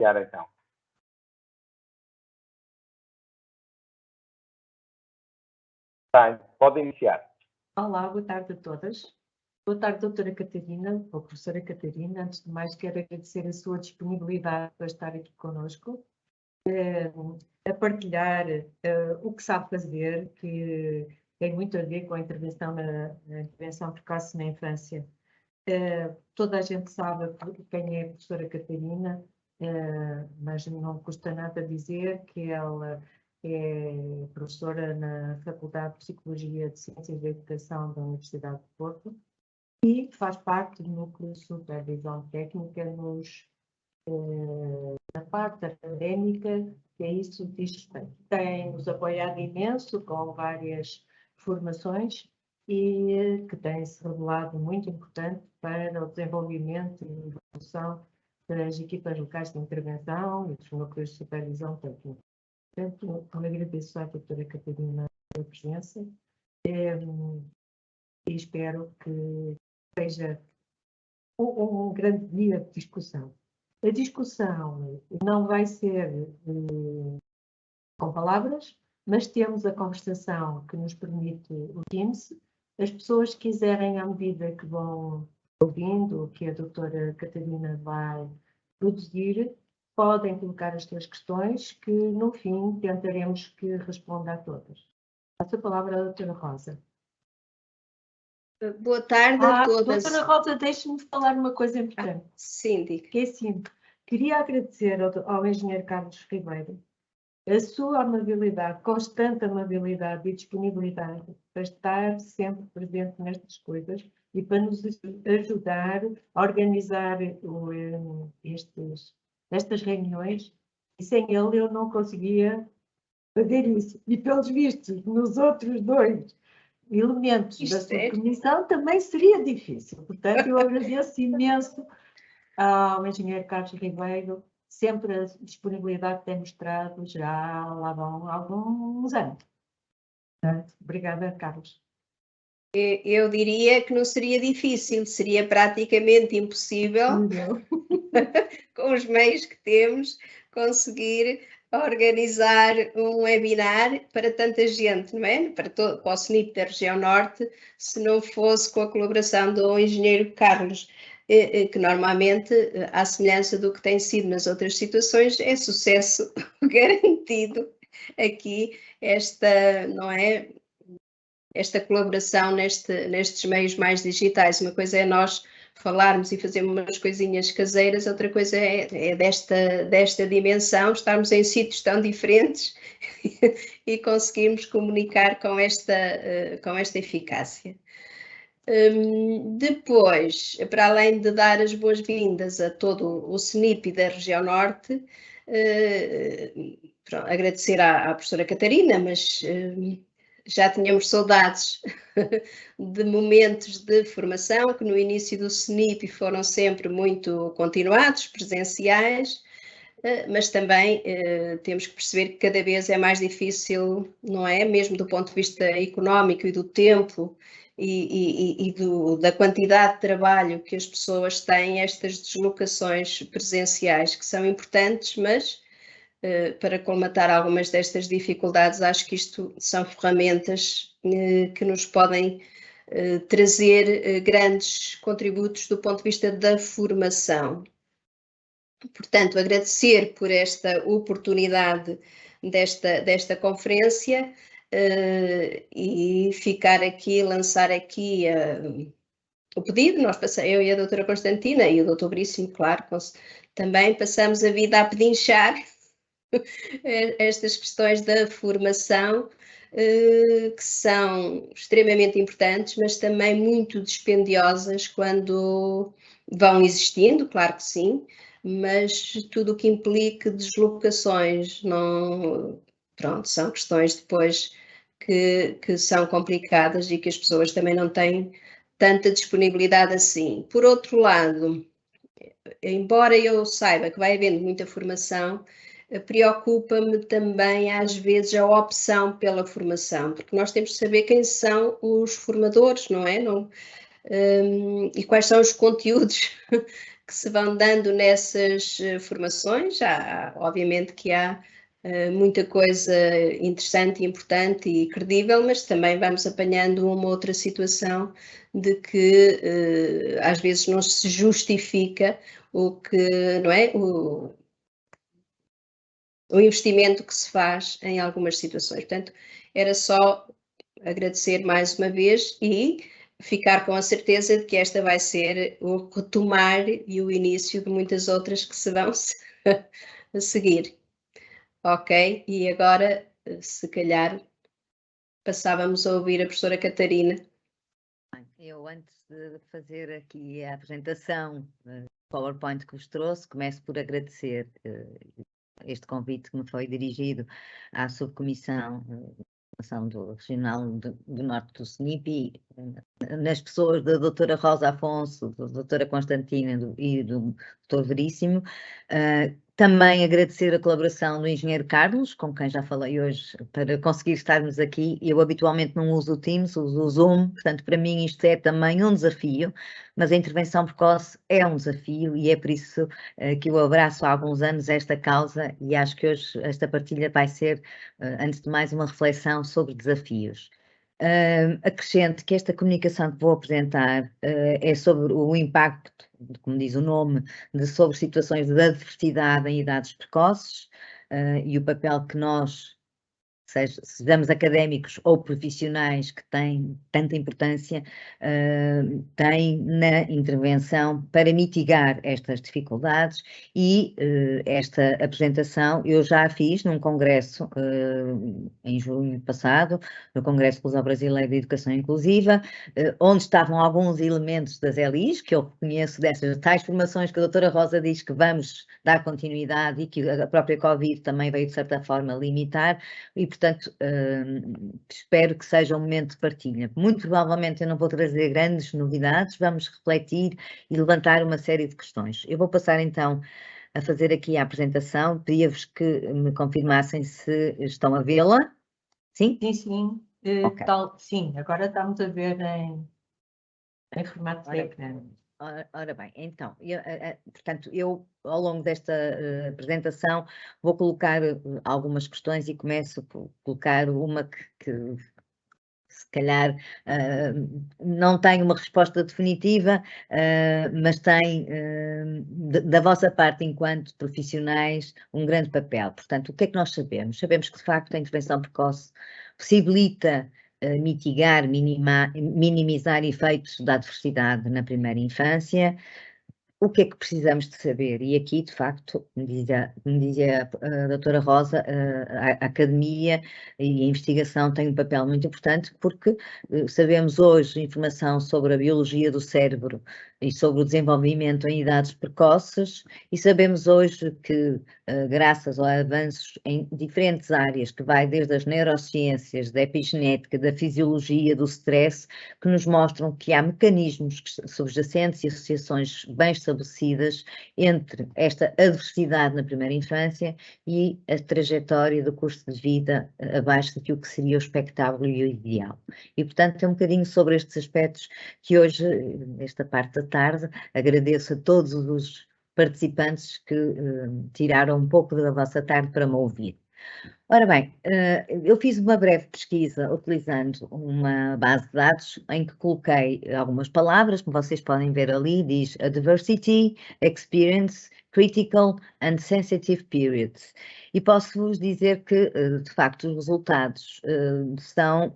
iniciar então. Tá, pode iniciar. Olá, boa tarde a todas. Boa tarde, doutora Catarina, ou professora Catarina. Antes de mais, quero agradecer a sua disponibilidade para estar aqui conosco, a partilhar o que sabe fazer, que tem muito a ver com a intervenção precoce na infância. Toda a gente sabe quem é a professora Catarina, mas não custa nada dizer que ela é professora na Faculdade de Psicologia de Ciências da Educação da Universidade de Porto e faz parte do núcleo de supervisão técnica na parte académica, que é isso diz respeito. Tem-nos apoiado imenso com várias formações e que tem-se revelado muito importante para o desenvolvimento e evolução das equipas locais de intervenção e dos núcleos de supervisão técnica. Portanto, agradeço à doutora Catarina a presença e espero que seja um grande dia de discussão. A discussão não vai ser com palavras, mas temos a conversação que nos permite o Teams. As pessoas que quiserem, à medida que vão ouvindo o que a doutora Catarina vai produzir, podem colocar as suas questões, que no fim tentaremos que responda a todas. Passo a palavra à doutora Rosa. Boa tarde a todas. Doutora Rosa, deixe-me falar uma coisa importante. Sim, diga. Que é assim, queria agradecer ao engenheiro Carlos Ribeiro a sua amabilidade, constante amabilidade e disponibilidade para estar sempre presente nestas coisas e para nos ajudar a organizar estas reuniões. E sem ele eu não conseguia fazer isso. E pelos vistos, nos outros dois elementos da sua comissão também seria difícil. Portanto, eu agradeço imenso ao engenheiro Carlos Ribeiro, sempre a disponibilidade que tem mostrado, já lá vão alguns anos. Portanto, obrigada, Carlos. Eu diria que não seria difícil, seria praticamente impossível, com os meios que temos, conseguir organizar um webinar para tanta gente, não é? Para o SNIP da região norte, se não fosse com a colaboração do engenheiro Carlos, que normalmente, à semelhança do que tem sido nas outras situações, é sucesso garantido aqui não é? Esta colaboração nestes meios mais digitais. Uma coisa é nós falarmos e fazermos umas coisinhas caseiras, outra coisa é desta dimensão, estarmos em sítios tão diferentes e conseguirmos comunicar com esta eficácia. Depois, para além de dar as boas-vindas a todo o SNIP da região norte, agradecer à professora Catarina, mas já tínhamos saudades de momentos de formação que no início do SNIP foram sempre muito continuados, presenciais, mas também temos que perceber que cada vez é mais difícil, não é? Mesmo do ponto de vista económico e do tempo e da quantidade de trabalho que as pessoas têm, estas deslocações presenciais que são importantes, mas para colmatar algumas destas dificuldades, acho que isto são ferramentas que nos podem trazer grandes contributos do ponto de vista da formação. Portanto, agradecer por esta oportunidade desta conferência e lançar aqui o pedido. Eu e a doutora Constantina e o doutor Bríssimo, claro, também passamos a vida a pedinchar estas questões da formação, que são extremamente importantes, mas também muito dispendiosas quando vão existindo, claro que sim, mas tudo o que implique deslocações, são questões depois que são complicadas e que as pessoas também não têm tanta disponibilidade assim. Por outro lado, embora eu saiba que vai havendo muita formação, preocupa-me também às vezes a opção pela formação, porque nós temos de saber quem são os formadores, não é? E quais são os conteúdos que se vão dando nessas formações. Obviamente que há muita coisa interessante, importante e credível, mas também vamos apanhando uma outra situação de que às vezes não se justifica o que, não é? O investimento que se faz em algumas situações. Portanto, era só agradecer mais uma vez e ficar com a certeza de que esta vai ser o retomar e o início de muitas outras que se vão a seguir. Ok? E agora, se calhar, passávamos a ouvir a professora Catarina. Eu, antes de fazer aqui a apresentação do PowerPoint que vos trouxe, começo por agradecer este convite que me foi dirigido à Subcomissão do Regional do Norte do SNIP, nas pessoas da doutora Rosa Afonso, da doutora Constantina e do doutor Veríssimo. Também agradecer a colaboração do engenheiro Carlos, com quem já falei hoje, para conseguir estarmos aqui. Eu habitualmente não uso o Teams, uso o Zoom, portanto para mim isto é também um desafio, mas a intervenção precoce é um desafio e é por isso que eu abraço há alguns anos esta causa e acho que hoje esta partilha vai ser, antes de mais, uma reflexão sobre desafios. Acrescento que esta comunicação que vou apresentar é sobre o impacto, como diz o nome, sobre situações de adversidade em idades precoces e o papel que nós, sejamos académicos ou profissionais, que têm tanta importância, têm na intervenção para mitigar estas dificuldades e esta apresentação eu já a fiz num congresso em junho passado, no Congresso Luso-Brasileiro de Educação Inclusiva, onde estavam alguns elementos das ELIs, que eu reconheço dessas tais formações que a doutora Rosa diz que vamos dar continuidade e que a própria Covid também veio de certa forma limitar, e portanto espero que seja um momento de partilha. Muito provavelmente eu não vou trazer grandes novidades, vamos refletir e levantar uma série de questões. Eu vou passar então a fazer aqui a apresentação, pedia-vos que me confirmassem se estão a vê-la. Sim? Sim, sim. Ok. Sim, agora estamos a ver em formato de ecrã. Ora bem, então, portanto, eu ao longo desta apresentação vou colocar algumas questões e começo por colocar uma que se calhar não tem uma resposta definitiva, mas tem da vossa parte, enquanto profissionais, um grande papel. Portanto, o que é que nós sabemos? Sabemos que, de facto, a intervenção precoce possibilita mitigar, minimizar efeitos da adversidade na primeira infância. O que é que precisamos de saber? E aqui, de facto, me dizia a doutora Rosa, a academia e a investigação têm um papel muito importante, porque sabemos hoje informação sobre a biologia do cérebro e sobre o desenvolvimento em idades precoces, e sabemos hoje que, graças a avanços em diferentes áreas, que vai desde as neurociências, da epigenética, da fisiologia, do stress, que nos mostram que há mecanismos subjacentes e associações bem estabelecidas entre esta adversidade na primeira infância e a trajetória do curso de vida abaixo daquilo que seria o expectável e o ideal. E, portanto, é um bocadinho sobre estes aspectos que hoje, nesta parte da tarde, agradeço a todos os participantes que tiraram um pouco da vossa tarde para me ouvir. Ora bem, eu fiz uma breve pesquisa utilizando uma base de dados em que coloquei algumas palavras, como vocês podem ver ali, diz Adversity, Experience, Critical and Sensitive Periods. E posso-vos dizer que, de facto, os resultados são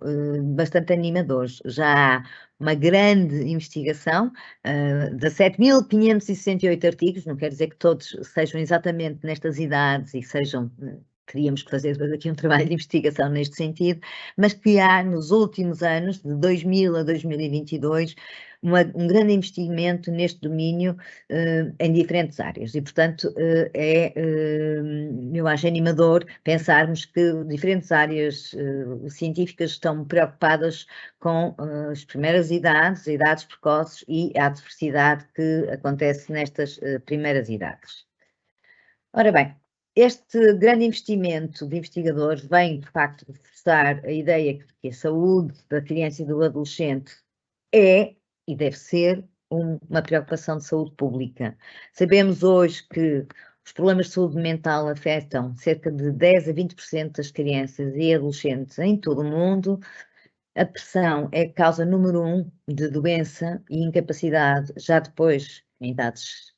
bastante animadores. Já há uma grande investigação, 17.568 artigos, não quer dizer que todos sejam exatamente nestas idades e sejam... teríamos que fazer aqui um trabalho de investigação neste sentido, mas que há nos últimos anos, de 2000 a 2022, um grande investimento neste domínio em diferentes áreas e, portanto, eu acho animador pensarmos que diferentes áreas científicas estão preocupadas com as primeiras idades precoces e a diversidade que acontece nestas primeiras idades. Ora bem, este grande investimento de investigadores vem, de facto, reforçar a ideia que a saúde da criança e do adolescente é e deve ser uma preocupação de saúde pública. Sabemos hoje que os problemas de saúde mental afetam cerca de 10 a 20% das crianças e adolescentes em todo o mundo. A depressão é a causa número 1 de doença e incapacidade, já depois em idades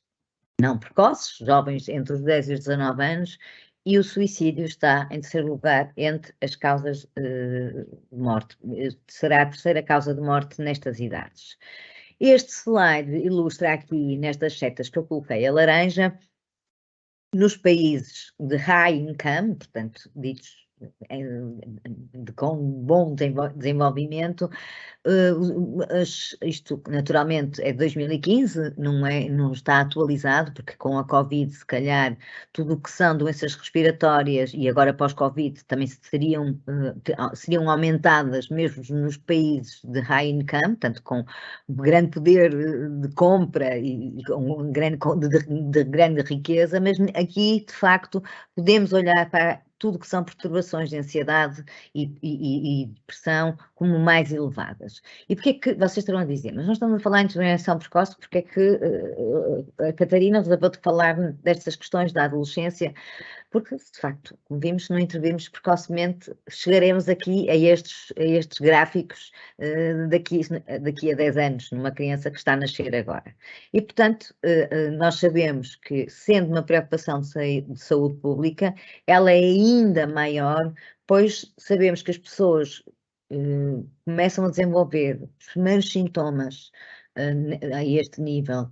não precoces, jovens entre os 10 e os 19 anos, e o suicídio está em terceiro lugar entre as causas de morte. Será a terceira causa de morte nestas idades. Este slide ilustra aqui, nestas setas que eu coloquei, a laranja, nos países de high income, portanto, ditos com bom desenvolvimento, isto naturalmente é de 2015, não está atualizado, porque com a Covid, se calhar, tudo o que são doenças respiratórias e agora pós-Covid também seriam aumentadas mesmo nos países de high income, tanto com grande poder de compra e com de grande riqueza, mas aqui, de facto, podemos olhar para tudo que são perturbações de ansiedade e depressão como mais elevadas. E porquê que vocês estarão a dizer? Mas nós estamos a falar em intervenção precoce, porque é que a Catarina resolveu de falar destas questões da adolescência? Porque, de facto, como vimos, se não intervirmos precocemente, chegaremos aqui a estes gráficos daqui a 10 anos, numa criança que está a nascer agora. E, portanto, nós sabemos que, sendo uma preocupação de saúde pública, ela é ainda maior, pois sabemos que as pessoas começam a desenvolver os primeiros sintomas a este nível,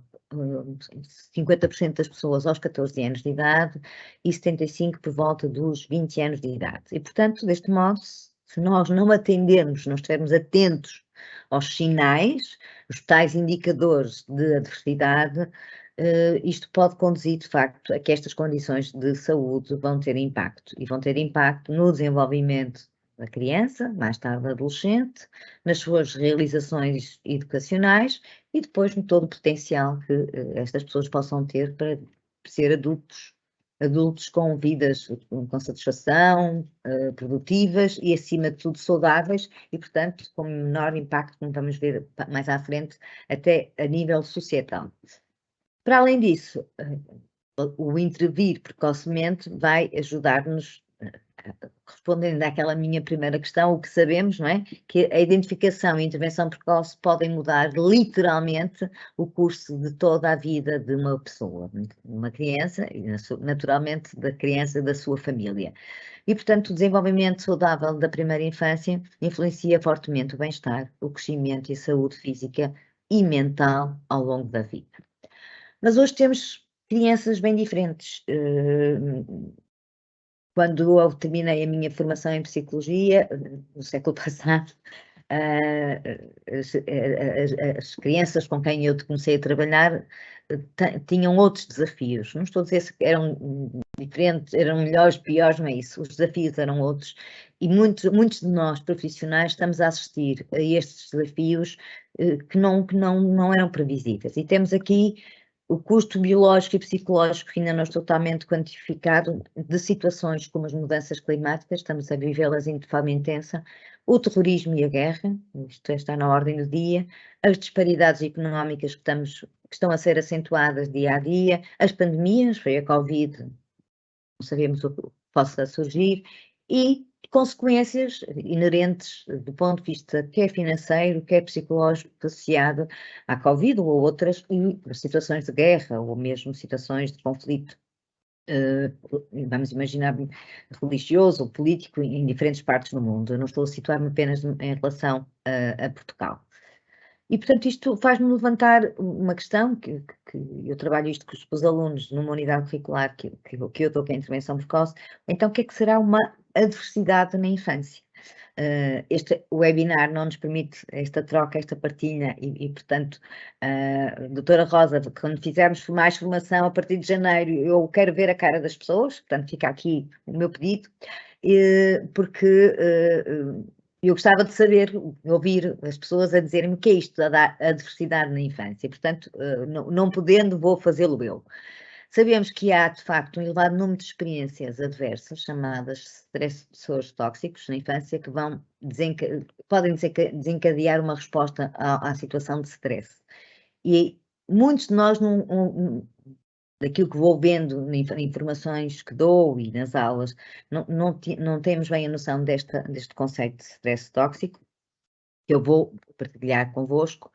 50% das pessoas aos 14 anos de idade e 75% por volta dos 20 anos de idade. E, portanto, deste modo, se nós não atendermos, não estivermos atentos aos sinais, os tais indicadores de adversidade, isto pode conduzir, de facto, a que estas condições de saúde vão ter impacto, e vão ter impacto no desenvolvimento da criança, mais tarde adolescente, nas suas realizações educacionais e depois no todo o potencial que estas pessoas possam ter para ser adultos com vidas com satisfação, produtivas e, acima de tudo, saudáveis e, portanto, com menor impacto, como vamos ver mais à frente, até a nível societal. Para além disso, o intervir precocemente vai ajudar-nos, respondendo àquela minha primeira questão, o que sabemos, não é? Que a identificação e a intervenção precoce podem mudar literalmente o curso de toda a vida de uma pessoa, de uma criança e naturalmente da criança e da sua família. E, portanto, o desenvolvimento saudável da primeira infância influencia fortemente o bem-estar, o crescimento e a saúde física e mental ao longo da vida. Mas hoje temos crianças bem diferentes. Quando eu terminei a minha formação em psicologia, no século passado, as crianças com quem eu comecei a trabalhar tinham outros desafios. Não estou a dizer que eram diferentes, eram melhores, piores, não é isso. Os desafios eram outros e muitos de nós, profissionais, estamos a assistir a estes desafios que não eram previsíveis. E temos aqui o custo biológico e psicológico, que ainda não está totalmente quantificado, de situações como as mudanças climáticas, estamos a vivê-las de forma intensa, o terrorismo e a guerra, isto está na ordem do dia, as disparidades económicas que estão a ser acentuadas dia a dia, as pandemias, foi a Covid, não sabemos o que possa surgir, e consequências inerentes do ponto de vista quer financeiro, quer psicológico, associado à Covid ou a outras situações de guerra ou mesmo situações de conflito, vamos imaginar, religioso ou político em diferentes partes do mundo. Eu não estou a situar-me apenas em relação a Portugal. E, portanto, isto faz-me levantar uma questão que eu trabalho isto com os alunos numa unidade curricular que eu dou, que é a intervenção precoce. Então, o que é que será uma adversidade na infância? Este webinar não nos permite esta troca, esta partilha e portanto, doutora Rosa, quando fizermos mais formação a partir de janeiro, eu quero ver a cara das pessoas, portanto, fica aqui o meu pedido, porque eu gostava de saber, ouvir as pessoas a dizerem-me o que é isto, a adversidade na infância, portanto, não podendo, vou fazê-lo eu. Sabemos que há, de facto, um elevado número de experiências adversas, chamadas stressores tóxicos na infância, que podem desencadear uma resposta à situação de stress. E muitos de nós, daquilo que vou vendo em informações que dou e nas aulas, não temos bem a noção deste conceito de stress tóxico, que eu vou partilhar convosco,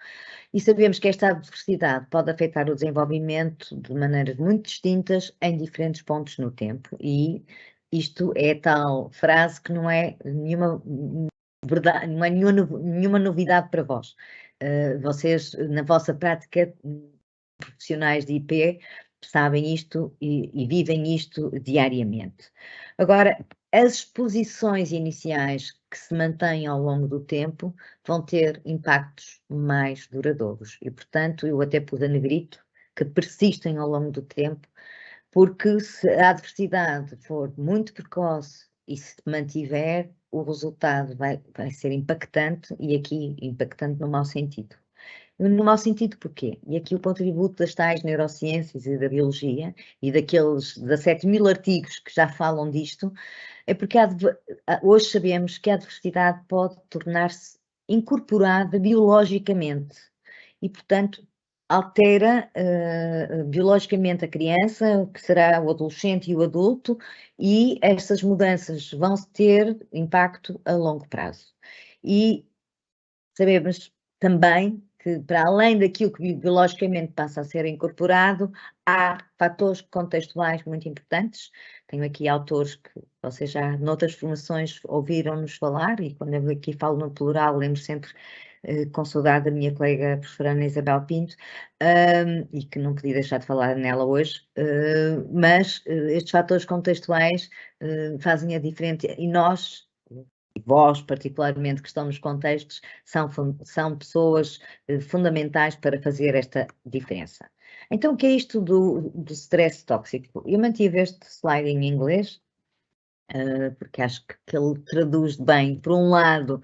e sabemos que esta adversidade pode afetar o desenvolvimento de maneiras muito distintas em diferentes pontos no tempo, e isto é tal frase que não é nenhuma verdade, não é nenhuma novidade para vós. Vocês, na vossa prática, profissionais de IP, sabem isto e vivem isto diariamente. Agora, as exposições iniciais que se mantêm ao longo do tempo vão ter impactos mais duradouros e, portanto, eu até pus a negrito, que persistem ao longo do tempo, porque se a adversidade for muito precoce e se mantiver, o resultado vai ser impactante, e aqui impactante no mau sentido. No mau sentido porquê? E aqui o contributo das tais neurociências e da biologia e daqueles 17.000 artigos que já falam disto, é porque hoje sabemos que a adversidade pode tornar-se incorporada biologicamente e, portanto, altera biologicamente a criança, que será o adolescente e o adulto, e essas mudanças vão ter impacto a longo prazo. E sabemos também que, para além daquilo que biologicamente passa a ser incorporado, há fatores contextuais muito importantes. Tenho aqui autores que vocês já, noutras formações, ouviram-nos falar, e quando eu aqui falo no plural, lembro sempre com saudade da minha colega professora Ana Isabel Pinto, e que não podia deixar de falar nela hoje, mas estes fatores contextuais fazem a diferença, e nós, vós particularmente que estão nos contextos, são pessoas fundamentais para fazer esta diferença. Então, o que é isto do stress tóxico? Eu mantive este slide em inglês, porque acho que ele traduz bem, por um lado,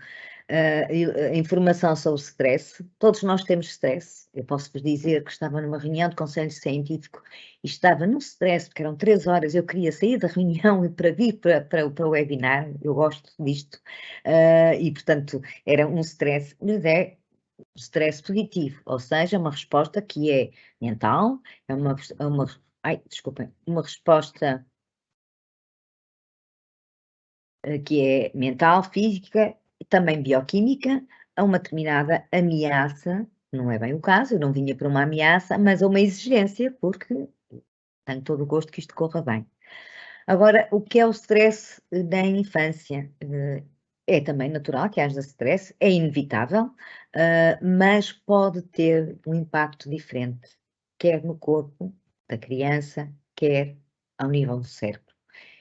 a informação sobre stress. Todos nós temos stress. Eu posso-vos dizer que estava numa reunião de conselho científico e estava num stress, porque eram 3 horas, eu queria sair da reunião e para vir para o webinar, eu gosto disto, e portanto era um stress, mas é stress positivo, ou seja, uma resposta que é mental, é uma resposta que é mental, física e também bioquímica, a uma determinada ameaça, não é bem o caso, eu não vinha para uma ameaça, mas a uma exigência, porque tenho todo o gosto que isto corra bem. Agora, o que é o stress da infância? É também natural que haja stress, é inevitável, mas pode ter um impacto diferente, quer no corpo da criança, quer ao nível do cérebro.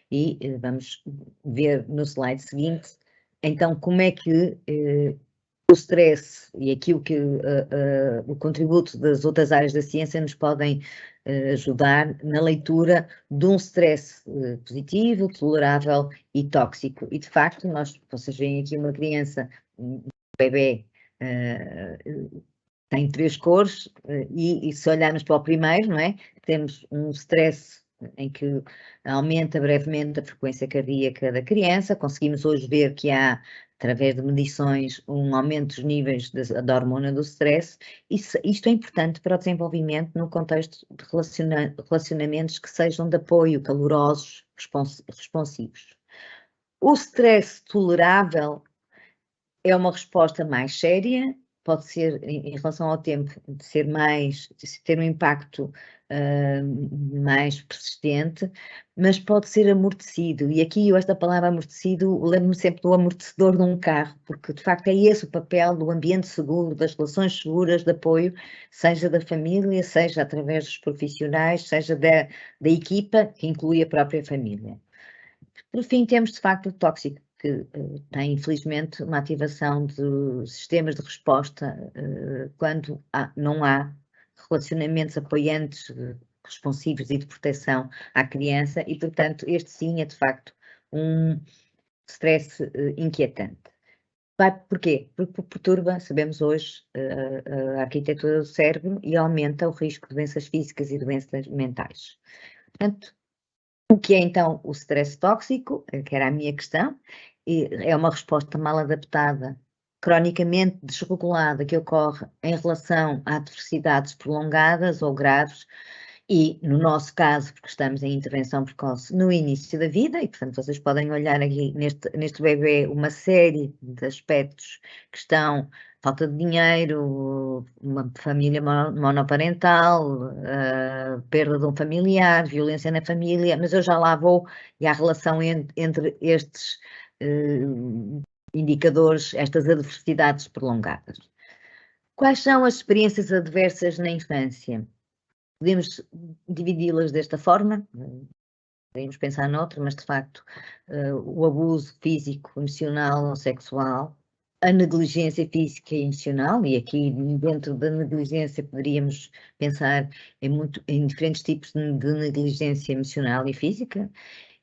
E vamos ver no slide seguinte, então, como é que o stress e aquilo que o contributo das outras áreas da ciência nos podem ajudar na leitura de um stress positivo, tolerável e tóxico. E, de facto, vocês veem aqui uma criança, um bebê, tem 3 cores, e se olharmos para o primeiro, não é? Temos um stress em que aumenta brevemente a frequência cardíaca da criança. Conseguimos hoje ver que há, através de medições, um aumento dos níveis da hormona do stress. Isto é importante para o desenvolvimento no contexto de relacionamentos que sejam de apoio, calorosos, responsivos. O stress tolerável é uma resposta mais séria, pode ser, em relação ao tempo, de ter um impacto mais persistente, mas pode ser amortecido. E aqui, esta palavra amortecido, lembro-me sempre do amortecedor de um carro, porque de facto é esse o papel do ambiente seguro, das relações seguras de apoio, seja da família, seja através dos profissionais, seja da equipa, que inclui a própria família. Por fim, temos de facto o tóxico, que tem, infelizmente, uma ativação de sistemas de resposta quando não há relacionamentos apoiantes, responsivos e de proteção à criança, e, portanto, este sim é, de facto, um stress inquietante. Porquê? Porque perturba, sabemos hoje, a arquitetura do cérebro e aumenta o risco de doenças físicas e doenças mentais. Portanto, o que é então o stress tóxico, que era a minha questão, é uma resposta mal adaptada cronicamente desregulada que ocorre em relação a adversidades prolongadas ou graves e, no nosso caso, porque estamos em intervenção precoce no início da vida e, portanto, vocês podem olhar aqui neste bebê uma série de aspectos que estão falta de dinheiro, uma família monoparental, perda de um familiar, violência na família, mas eu já lá vou e há relação entre estes indicadores, estas adversidades prolongadas. Quais são as experiências adversas na infância? Podemos dividi-las desta forma, podemos pensar noutra, mas de facto o abuso físico, emocional ou sexual, a negligência física e emocional, e aqui dentro da negligência poderíamos pensar em diferentes tipos de negligência emocional e física,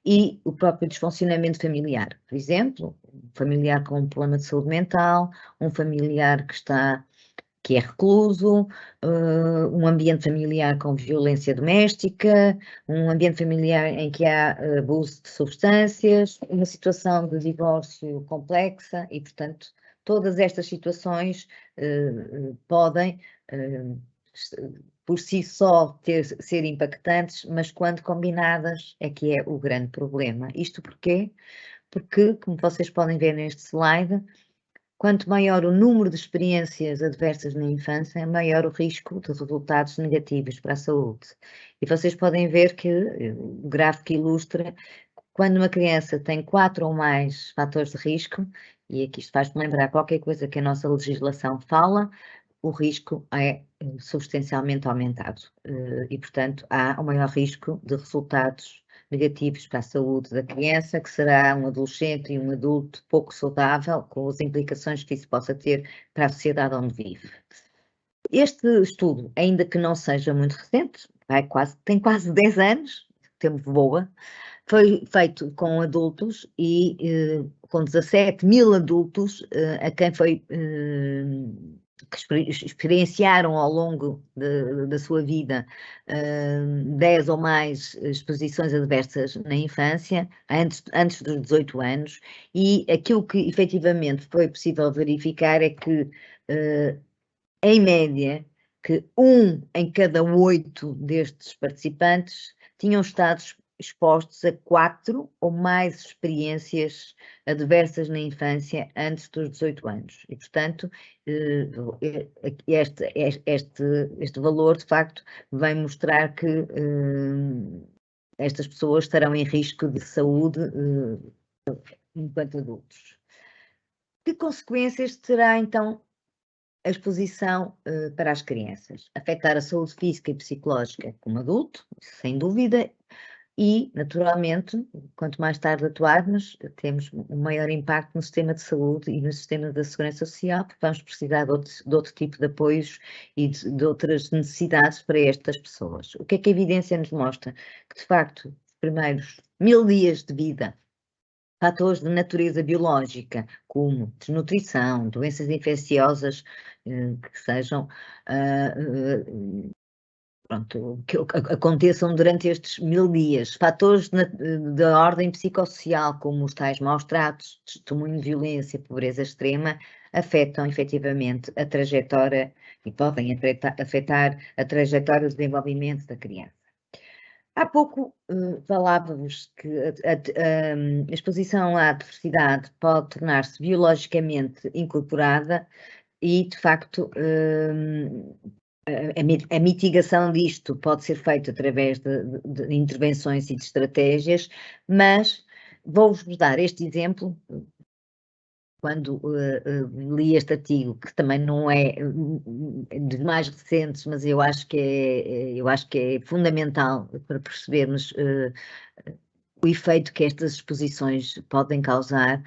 e o próprio desfuncionamento familiar. Por exemplo, um familiar com um problema de saúde mental, um familiar que é recluso, um ambiente familiar com violência doméstica, um ambiente familiar em que há abuso de substâncias, uma situação de divórcio complexa e, portanto, todas estas situações podem por si só ser impactantes, mas quando combinadas é que é o grande problema. Isto porquê? Porque, como vocês podem ver neste slide, quanto maior o número de experiências adversas na infância, maior o risco de resultados negativos para a saúde. E vocês podem ver que o gráfico ilustra quando uma criança tem 4 ou mais fatores de risco, e aqui isto faz-me lembrar qualquer coisa que a nossa legislação fala, o risco é substancialmente aumentado e, portanto, há um maior risco de resultados negativos para a saúde da criança, que será um adolescente e um adulto pouco saudável, com as implicações que isso possa ter para a sociedade onde vive. Este estudo, ainda que não seja muito recente, tem quase 10 anos, tempo voa, foi feito com adultos e com 17.000 adultos a quem foi que experienciaram ao longo da sua vida 10 ou mais exposições adversas na infância, antes dos 18 anos, e aquilo que efetivamente foi possível verificar é que, em média, que 1 em cada 8 destes participantes tinham estado expostos a 4 ou mais experiências adversas na infância antes dos 18 anos. E, portanto, este valor, de facto, vem mostrar que estas pessoas estarão em risco de saúde enquanto adultos. Que consequências terá, então, a exposição para as crianças? Afetar a saúde física e psicológica como adulto, sem dúvida, e, naturalmente, quanto mais tarde atuarmos, temos um maior impacto no sistema de saúde e no sistema da segurança social, porque vamos precisar de outro tipo de apoios e de outras necessidades para estas pessoas. O que é que a evidência nos mostra? Que, de facto, os primeiros 1000 dias de vida, fatores de natureza biológica, como desnutrição, doenças infecciosas que sejam que aconteçam durante estes 1000 dias, fatores da ordem psicossocial, como os tais maus tratos, testemunho de violência, pobreza extrema, afetam efetivamente a trajetória e podem afetar a trajetória de desenvolvimento da criança. Há pouco falávamos que a exposição à adversidade pode tornar-se biologicamente incorporada e, de facto, a mitigação disto pode ser feita através de intervenções e de estratégias, mas vou-vos dar este exemplo. Quando li este artigo, que também não é dos mais recentes, mas eu acho que é fundamental para percebermos o efeito que estas exposições podem causar,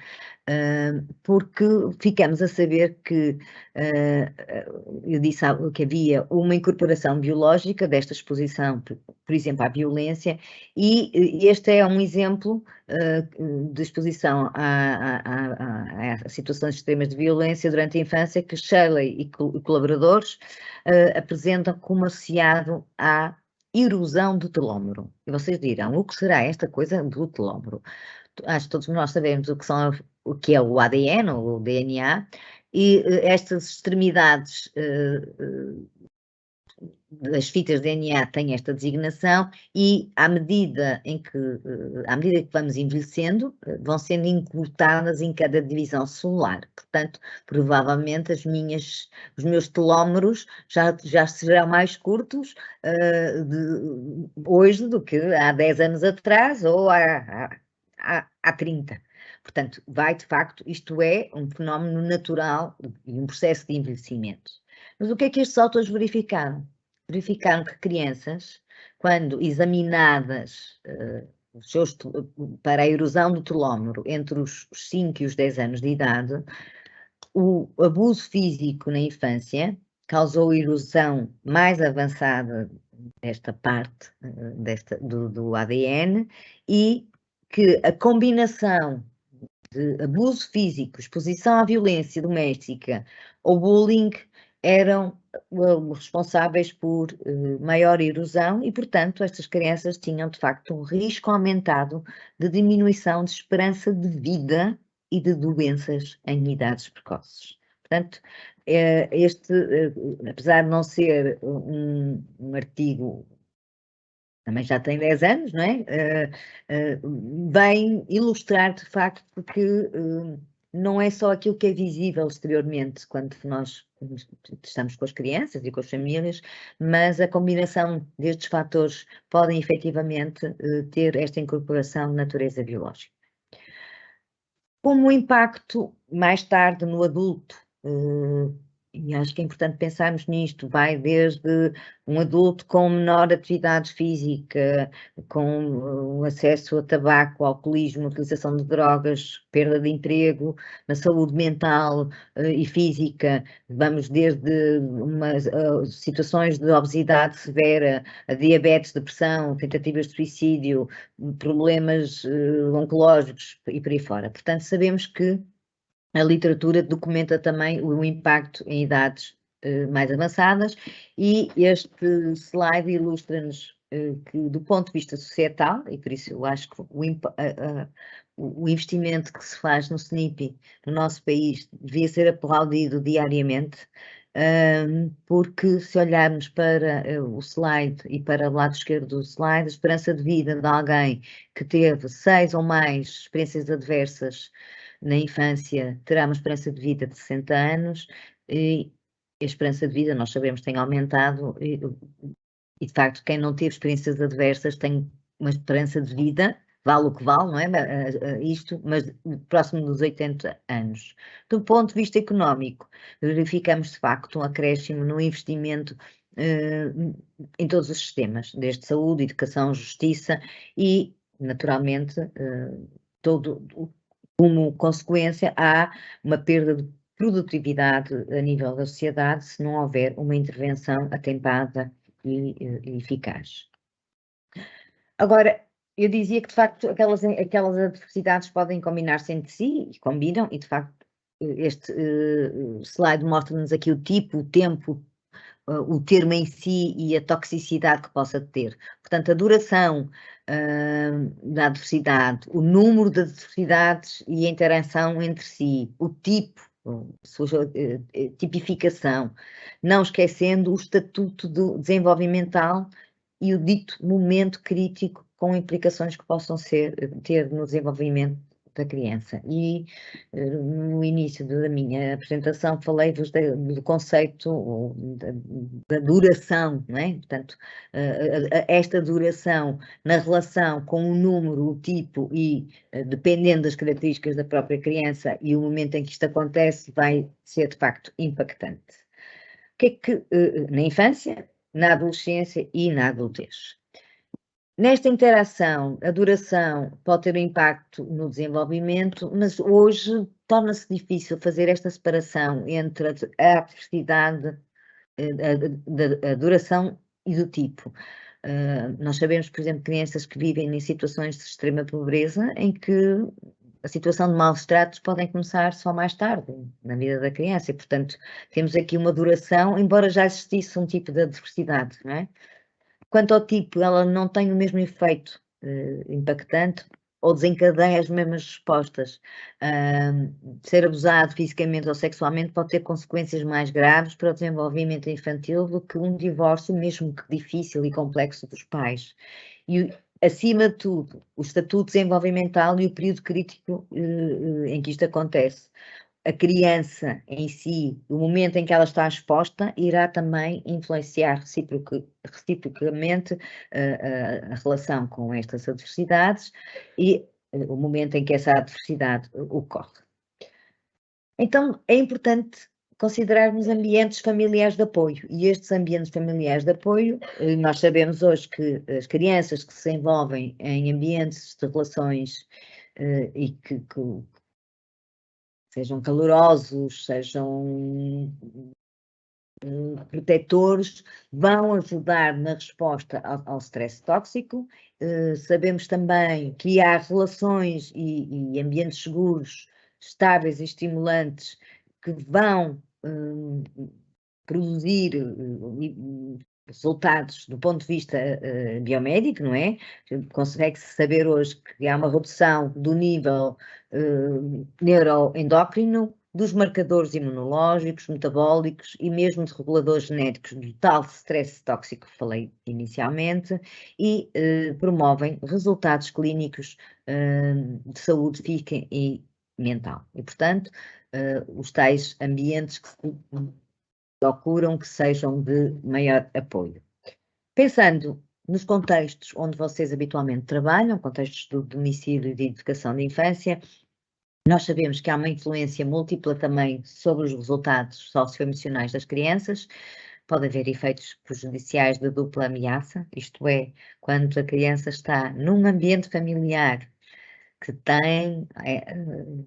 porque ficamos a saber que, eu disse que havia uma incorporação biológica desta exposição, por exemplo, à violência, e este é um exemplo de exposição a situações extremas de violência durante a infância que Shirley e colaboradores apresentam como associado à erosão do telómero. E vocês dirão, o que será esta coisa do telómero? Acho que todos nós sabemos o que são que é o ADN, ou o DNA, e estas extremidades das fitas de DNA têm esta designação e à medida que vamos envelhecendo, vão sendo encurtadas em cada divisão celular. Portanto, provavelmente os meus telómeros já serão mais curtos hoje do que há 10 anos atrás ou há 30. Portanto, de facto, isto é um fenómeno natural e um processo de envelhecimento. Mas o que é que estes autores verificaram? Verificaram que crianças, quando examinadas para a erosão do telómero entre os 5 e os 10 anos de idade, o abuso físico na infância causou erosão mais avançada desta parte do ADN e que a combinação de abuso físico, exposição à violência doméstica ou bullying eram responsáveis por maior erosão e, portanto, estas crianças tinham, de facto, um risco aumentado de diminuição de esperança de vida e de doenças em idades precoces. Portanto, apesar de não ser um artigo, também já tem 10 anos, não é? Vem ilustrar, de facto, que não é só aquilo que é visível exteriormente quando nós estamos com as crianças e com as famílias, mas a combinação destes fatores podem efetivamente ter esta incorporação de natureza biológica. Como o impacto mais tarde no adulto, e acho que é importante pensarmos nisto, vai desde um adulto com menor atividade física, com acesso a tabaco, alcoolismo, utilização de drogas, perda de emprego, na saúde mental e física, vamos desde situações de obesidade severa, a diabetes, depressão, tentativas de suicídio, problemas oncológicos e por aí fora. Portanto, sabemos que a literatura documenta também o impacto em idades mais avançadas e este slide ilustra-nos que, do ponto de vista societal, e por isso eu acho que o investimento que se faz no SNIP no nosso país devia ser aplaudido diariamente, porque se olharmos para o slide e para o lado esquerdo do slide, a esperança de vida de alguém que teve 6 ou mais experiências adversas na infância terá uma esperança de vida de 60 anos e a esperança de vida, nós sabemos, tem aumentado e de facto quem não teve experiências adversas tem uma esperança de vida, vale o que vale, não é? Isto, mas próximo dos 80 anos. Do ponto de vista económico, verificamos de facto um acréscimo no investimento em todos os sistemas, desde saúde, educação, justiça e, naturalmente, como consequência, há uma perda de produtividade a nível da sociedade se não houver uma intervenção atempada e eficaz. Agora, eu dizia que, de facto, aquelas adversidades podem combinar-se entre si, e combinam, e, de facto, este slide mostra-nos aqui o tipo, o tempo, o termo em si e a toxicidade que possa ter. Portanto, a duração da adversidade, o número de adversidades e a interação entre si, o tipo, sua tipificação, não esquecendo o estatuto desenvolvimental e o dito momento crítico com implicações que possam ter no desenvolvimento da criança. E no início da minha apresentação falei-vos do conceito da duração, não é? Portanto, esta duração na relação com o número, o tipo e dependendo das características da própria criança e o momento em que isto acontece vai ser de facto impactante. O que é que na infância, na adolescência e na adultez? Nesta interação, a duração pode ter um impacto no desenvolvimento, mas hoje torna-se difícil fazer esta separação entre a adversidade, a duração e do tipo. Nós sabemos, por exemplo, crianças que vivem em situações de extrema pobreza, em que a situação de maus tratos podem começar só mais tarde na vida da criança, e, portanto, temos aqui uma duração, embora já existisse um tipo de adversidade, não é? Quanto ao tipo, ela não tem o mesmo efeito impactante, ou desencadeia as mesmas respostas. Ser abusado fisicamente ou sexualmente pode ter consequências mais graves para o desenvolvimento infantil do que um divórcio, mesmo que difícil e complexo, dos pais. E, acima de tudo, o estatuto desenvolvimental e o período crítico em que isto acontece. A criança em si, o momento em que ela está exposta, irá também influenciar reciprocamente a relação com estas adversidades e o momento em que essa adversidade ocorre. Então, é importante considerarmos ambientes familiares de apoio, e estes ambientes familiares de apoio, nós sabemos hoje que as crianças que se envolvem em ambientes de relações e que sejam calorosos, sejam protetores, vão ajudar na resposta ao stress tóxico. Sabemos também que há relações e ambientes seguros, estáveis e estimulantes que vão produzir resultados do ponto de vista biomédico, não é? Consegue-se saber hoje que há uma redução do nível neuroendócrino, dos marcadores imunológicos, metabólicos e mesmo de reguladores genéticos do tal stress tóxico que falei inicialmente e promovem resultados clínicos de saúde física e mental. E, portanto, os tais ambientes que procuram que sejam de maior apoio. Pensando nos contextos onde vocês habitualmente trabalham, contextos do domicílio e de educação de infância, nós sabemos que há uma influência múltipla também sobre os resultados socioemocionais das crianças. Pode haver efeitos prejudiciais de dupla ameaça, isto é, quando a criança está num ambiente familiar que tem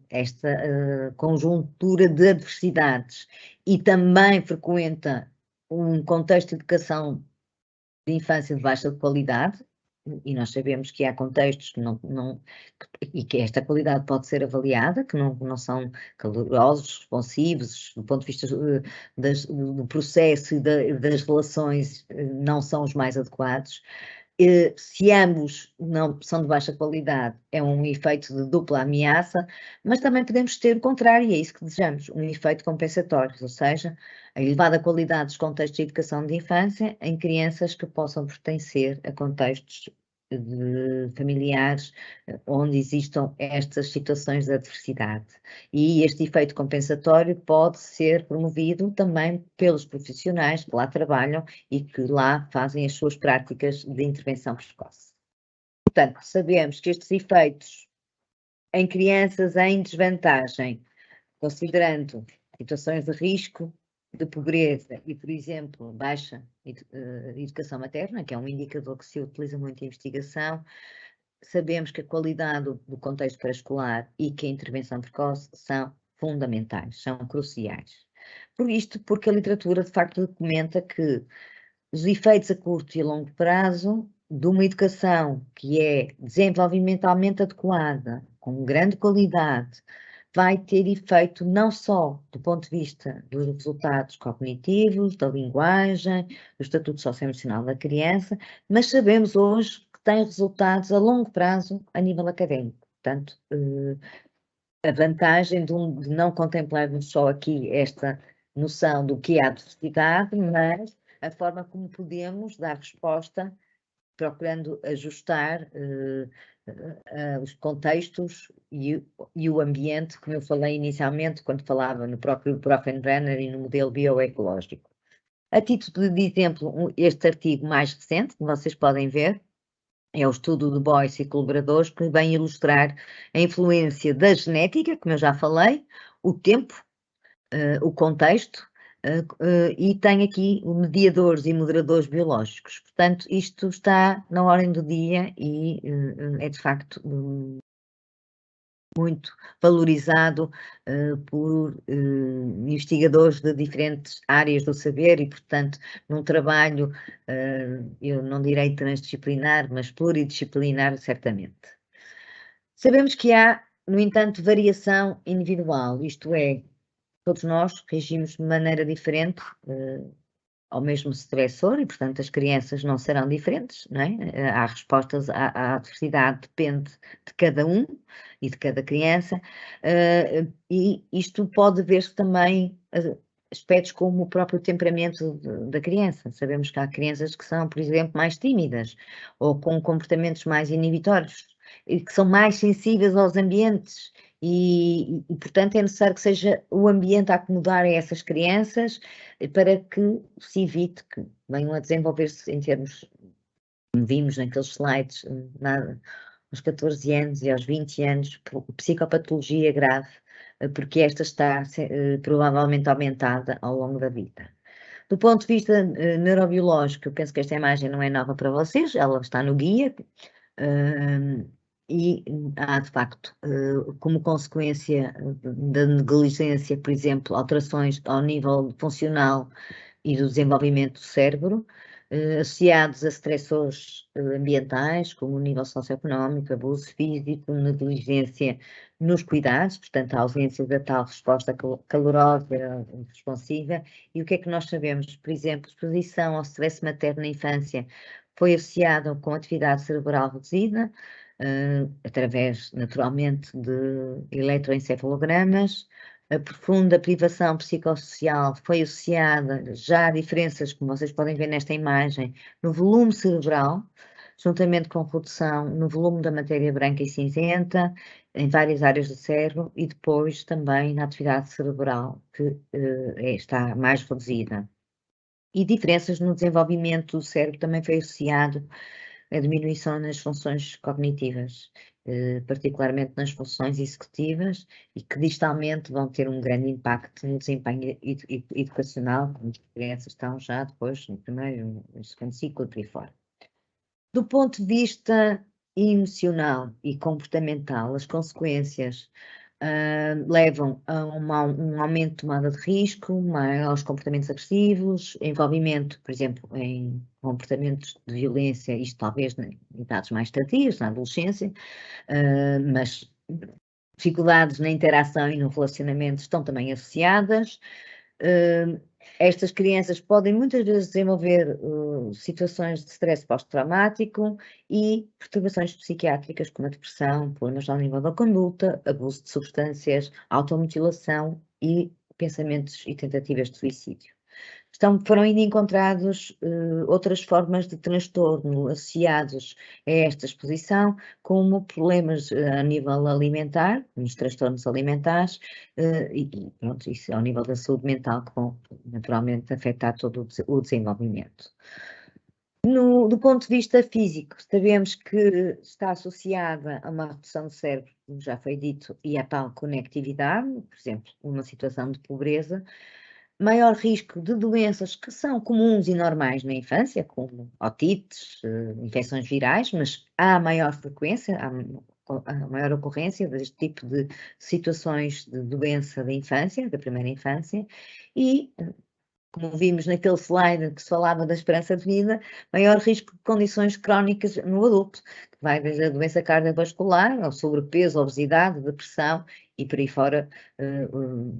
esta conjuntura de adversidades e também frequenta um contexto de educação de infância de baixa qualidade, e nós sabemos que há contextos e que esta qualidade pode ser avaliada, que não são calorosos, responsivos, do ponto de vista do processo e das relações, não são os mais adequados. Se ambos não são de baixa qualidade, é um efeito de dupla ameaça, mas também podemos ter o contrário, e é isso que desejamos, um efeito compensatório, ou seja, a elevada qualidade dos contextos de educação de infância em crianças que possam pertencer a contextos familiares onde existam estas situações de adversidade. E este efeito compensatório pode ser promovido também pelos profissionais que lá trabalham e que lá fazem as suas práticas de intervenção precoce. Portanto, sabemos que estes efeitos em crianças em desvantagem, considerando situações de risco, de pobreza e, por exemplo, baixa educação materna, que é um indicador que se utiliza muito em investigação, sabemos que a qualidade do contexto pré-escolar e que a intervenção precoce são fundamentais, são cruciais. Porque a literatura, de facto, documenta que os efeitos a curto e a longo prazo de uma educação que é desenvolvimentalmente adequada, com grande qualidade, vai ter efeito não só do ponto de vista dos resultados cognitivos, da linguagem, do estatuto socioemocional da criança, mas sabemos hoje que tem resultados a longo prazo a nível académico. Portanto, a vantagem de não contemplarmos só aqui esta noção do que é a adversidade, mas a forma como podemos dar resposta, procurando ajustar os contextos e o ambiente, como eu falei inicialmente, quando falava no próprio Bronfenbrenner e no modelo bioecológico. A título de exemplo, este artigo mais recente, que vocês podem ver, é o estudo de Boyce e colaboradores, que vem ilustrar a influência da genética, como eu já falei, o tempo, o contexto, e tem aqui mediadores e moderadores biológicos. Portanto, isto está na ordem do dia e é de facto muito valorizado por investigadores de diferentes áreas do saber e, portanto, num trabalho, eu não direi transdisciplinar, mas pluridisciplinar, certamente. Sabemos que há, no entanto, variação individual, isto é, todos nós reagimos de maneira diferente ao mesmo stressor e, portanto, as crianças não serão diferentes, não é? Há respostas à adversidade, depende de cada um e de cada criança, e isto pode ver-se também aspectos como o próprio temperamento da criança. Sabemos que há crianças que são, por exemplo, mais tímidas ou com comportamentos mais inibitórios e que são mais sensíveis aos ambientes e, portanto, é necessário que seja o ambiente a acomodar a essas crianças para que se evite que venham a desenvolver-se em termos, como vimos naqueles slides, aos 14 anos e aos 20 anos, psicopatologia grave, porque esta está provavelmente aumentada ao longo da vida. Do ponto de vista neurobiológico, eu penso que esta imagem não é nova para vocês, ela está no guia, e há, de facto, como consequência da negligência, por exemplo, alterações ao nível funcional e do desenvolvimento do cérebro, associados a stressores ambientais, como o nível socioeconómico, abuso físico, negligência nos cuidados, portanto, a ausência da tal resposta calorosa, responsiva. E o que é que nós sabemos? Por exemplo, exposição ao stress materno na infância foi associada com atividade cerebral reduzida, através, naturalmente, de eletroencefalogramas. A profunda privação psicossocial foi associada já a diferenças, como vocês podem ver nesta imagem, no volume cerebral, juntamente com redução no volume da matéria branca e cinzenta, em várias áreas do cérebro, e depois também na atividade cerebral, que está mais reduzida. E diferenças no desenvolvimento do cérebro também foi associado a diminuição nas funções cognitivas, particularmente nas funções executivas, e que distalmente vão ter um grande impacto no desempenho educacional, quando as crianças estão já depois no primeiro, no segundo ciclo, por aí fora. Do ponto de vista emocional e comportamental, as consequências levam a um aumento de tomada de risco, aos comportamentos agressivos, envolvimento, por exemplo, em comportamentos de violência, isto talvez em idades mais tardias, na adolescência, mas dificuldades na interação e no relacionamento estão também associadas. Estas crianças podem muitas vezes desenvolver situações de stress pós-traumático e perturbações psiquiátricas como a depressão, problemas ao nível da conduta, abuso de substâncias, automutilação e pensamentos e tentativas de suicídio. Foram ainda encontrados outras formas de transtorno associados a esta exposição, como problemas a nível alimentar, nos transtornos alimentares, e pronto, isso ao nível da saúde mental, que vão naturalmente afetar todo o desenvolvimento. Do ponto de vista físico, sabemos que está associada a uma redução do cérebro, como já foi dito, e a tal conectividade, por exemplo, uma situação de pobreza, maior risco de doenças que são comuns e normais na infância, como otites, infecções virais, mas há maior frequência, há maior ocorrência deste tipo de situações de doença da infância, da primeira infância, e, como vimos naquele slide que se falava da esperança de vida, maior risco de condições crónicas no adulto, que vai desde a doença cardiovascular, ao sobrepeso, obesidade, depressão e por aí fora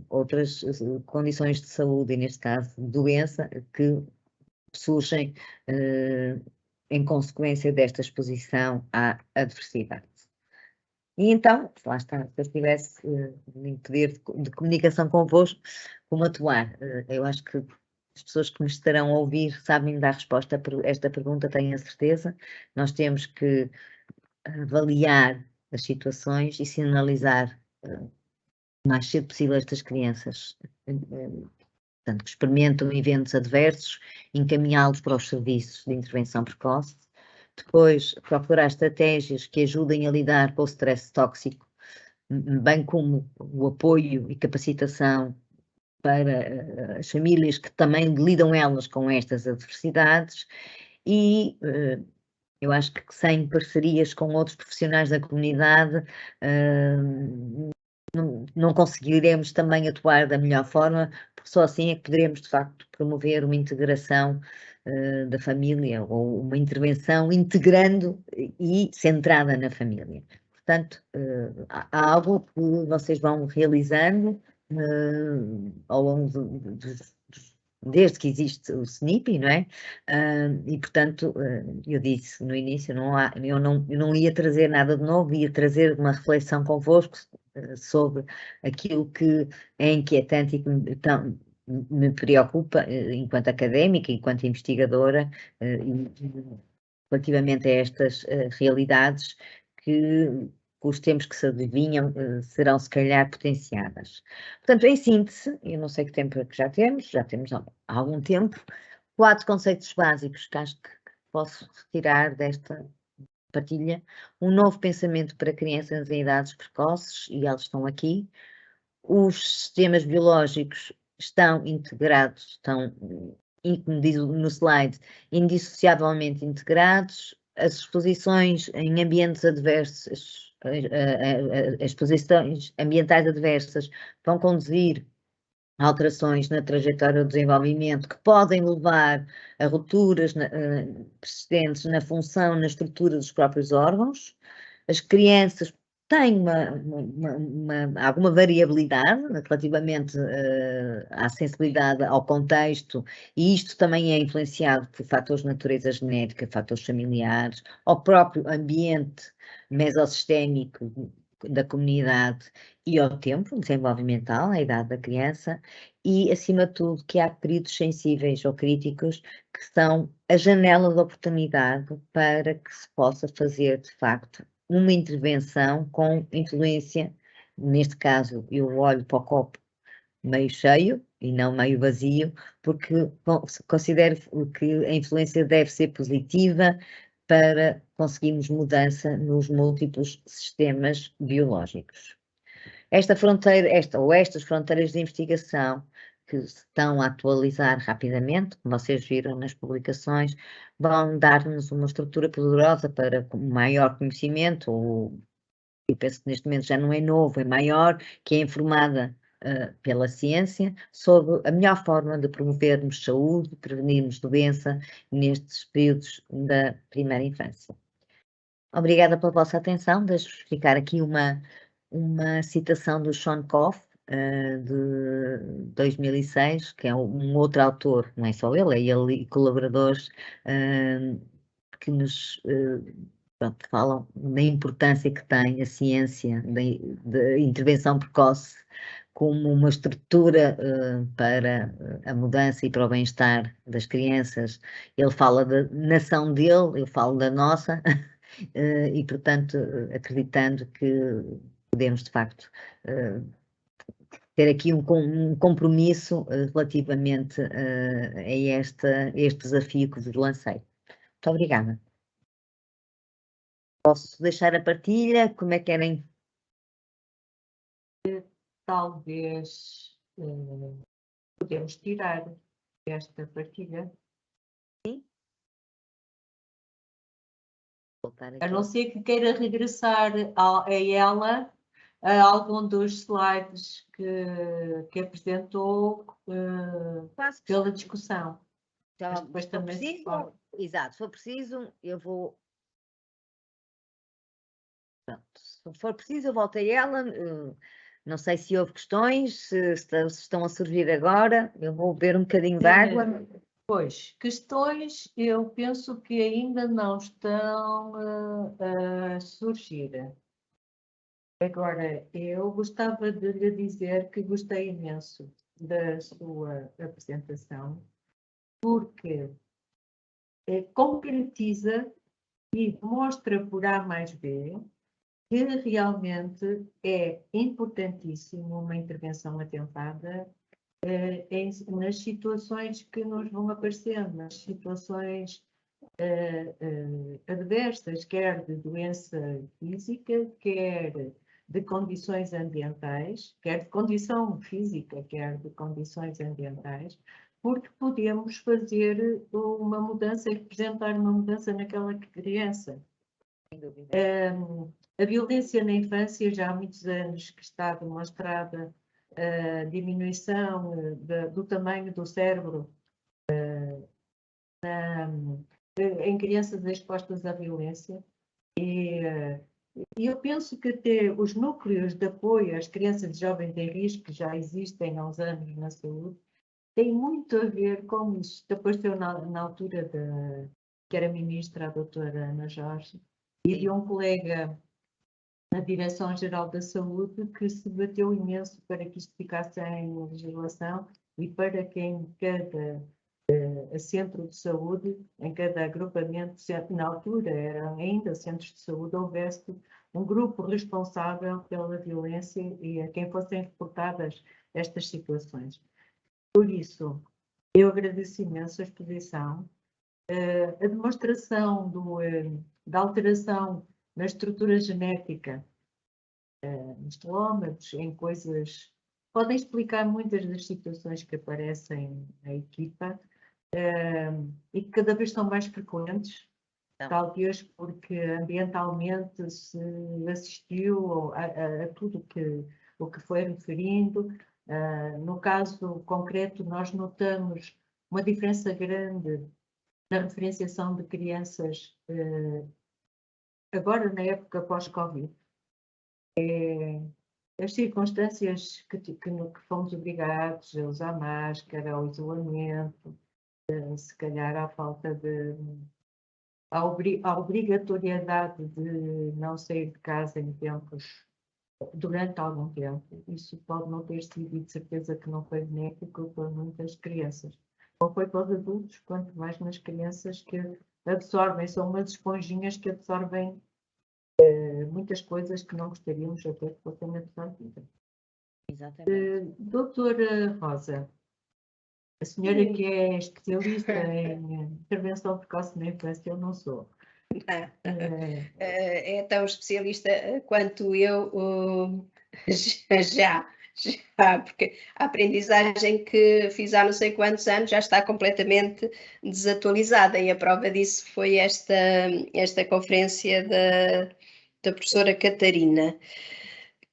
outras condições de saúde, e neste caso doença, que surgem em consequência desta exposição à adversidade. E então, lá está, se eu tivesse em poder de comunicação convosco, como atuar? Eu acho que as pessoas que me estarão a ouvir sabem dar resposta a esta pergunta, tenho a certeza. Nós temos que avaliar as situações e sinalizar o mais cedo possível estas crianças, portanto, que experimentam eventos adversos, encaminhá-los para os serviços de intervenção precoce. Depois, procurar estratégias que ajudem a lidar com o stress tóxico, bem como o apoio e capacitação para as famílias que também lidam elas com estas adversidades e eu acho que sem parcerias com outros profissionais da comunidade não conseguiremos também atuar da melhor forma, porque só assim é que poderemos de facto promover uma integração da família ou uma intervenção integrando e centrada na família. Portanto, há algo que vocês vão realizando ao longo desde que existe o SNIP, não é? E, portanto, eu disse no início, eu não ia trazer nada de novo, ia trazer uma reflexão convosco sobre aquilo que é inquietante e que me preocupa enquanto académica, enquanto investigadora, relativamente a estas realidades que os tempos que se adivinham serão se calhar potenciadas. Portanto, em síntese, eu não sei que tempo é que já temos há algum tempo, 4 conceitos básicos que acho que posso retirar desta partilha. Um novo pensamento para crianças em idades precoces, e elas estão aqui. Os sistemas biológicos estão integrados, como diz no slide, indissociavelmente integrados. As exposições em ambientes adversos, as exposições ambientais adversas vão conduzir a alterações na trajetória do desenvolvimento que podem levar a rupturas persistentes na função, na estrutura dos próprios órgãos. As crianças têm alguma variabilidade relativamente à sensibilidade ao contexto, e isto também é influenciado por fatores de natureza genética, fatores familiares, ao próprio ambiente mesossistémico da comunidade e ao tempo desenvolvimental, à idade da criança, e, acima de tudo, que há períodos sensíveis ou críticos que são a janela de oportunidade para que se possa fazer, de facto, uma intervenção com influência. Neste caso, eu olho para o copo meio cheio e não meio vazio, porque considero que a influência deve ser positiva para conseguirmos mudança nos múltiplos sistemas biológicos. Estas fronteiras de investigação que se estão a atualizar rapidamente, como vocês viram nas publicações, vão dar-nos uma estrutura poderosa para maior conhecimento, eu penso que neste momento já não é novo, é maior, que é informada pela ciência sobre a melhor forma de promovermos saúde, prevenirmos doença nestes períodos da primeira infância. Obrigada pela vossa atenção. Deixo ficar aqui uma citação do Sean Koff, de 2006, que é um outro autor, não é só ele, é ele e colaboradores, que nos falam da importância que tem a ciência de intervenção precoce como uma estrutura para a mudança e para o bem-estar das crianças. Ele fala da nação dele, eu falo da nossa, e, portanto, acreditando que podemos, de facto, ter aqui um compromisso relativamente a este desafio que vos lancei. Muito obrigada. Posso deixar a partilha? Como é que querem? Talvez podemos tirar esta partilha. Sim. A não ser que queira regressar a ela, a algum dos slides que apresentou pela discussão. Então, depois se for também preciso, exato, se for preciso, eu vou. Pronto, se for preciso, eu volto a ela. Não sei se houve questões, se estão a surgir agora. Eu vou beber um bocadinho de água. Pois, questões eu penso que ainda não estão a surgir. Agora, eu gostava de lhe dizer que gostei imenso da sua apresentação, porque concretiza e mostra por A mais B que realmente é importantíssimo uma intervenção atentada nas situações que nos vão aparecendo, nas situações adversas, quer de doença física, quer de condições ambientais, quer de condição física, quer de condições ambientais, porque podemos fazer uma mudança e representar uma mudança naquela criança. Sem dúvida. A violência na infância já há muitos anos que está demonstrada a diminuição do tamanho do cérebro em crianças expostas à violência. E eu penso que até os núcleos de apoio às crianças e jovens em risco, que já existem há uns anos na saúde, tem muito a ver com isso. Depois eu, na altura que era ministra, a doutora Ana Jorge, e de um colega na Direção-Geral da Saúde que se bateu imenso para que isto ficasse em legislação e para que em cada centro de saúde, em cada agrupamento, na altura eram ainda centros de saúde, houvesse um grupo responsável pela violência e a quem fossem reportadas estas situações. Por isso, eu agradeço imenso a exposição, a demonstração da alteração na estrutura genética, nos telómeros, em coisas, podem explicar muitas das situações que aparecem na equipa, e que cada vez são mais frequentes, talvez porque ambientalmente se assistiu a tudo o que foi referindo. No caso concreto, nós notamos uma diferença grande na referenciação de crianças agora na época pós-Covid. As circunstâncias que fomos obrigados a usar máscara, ao isolamento, se calhar à falta de... a obrigatoriedade de não sair de casa em tempos, durante algum tempo. Isso pode não ter sido, e de certeza que não foi benéfico para muitas crianças. Não foi para os adultos, quanto mais nas crianças que absorvem, são umas esponjinhas que absorvem muitas coisas que não gostaríamos até que fossem absorvidas. Exatamente. Doutora Rosa, a senhora que é especialista em intervenção precoce na infância, eu não sou. É tão especialista quanto eu já, porque a aprendizagem que fiz há não sei quantos anos já está completamente desatualizada, e a prova disso foi esta conferência da professora Catarina,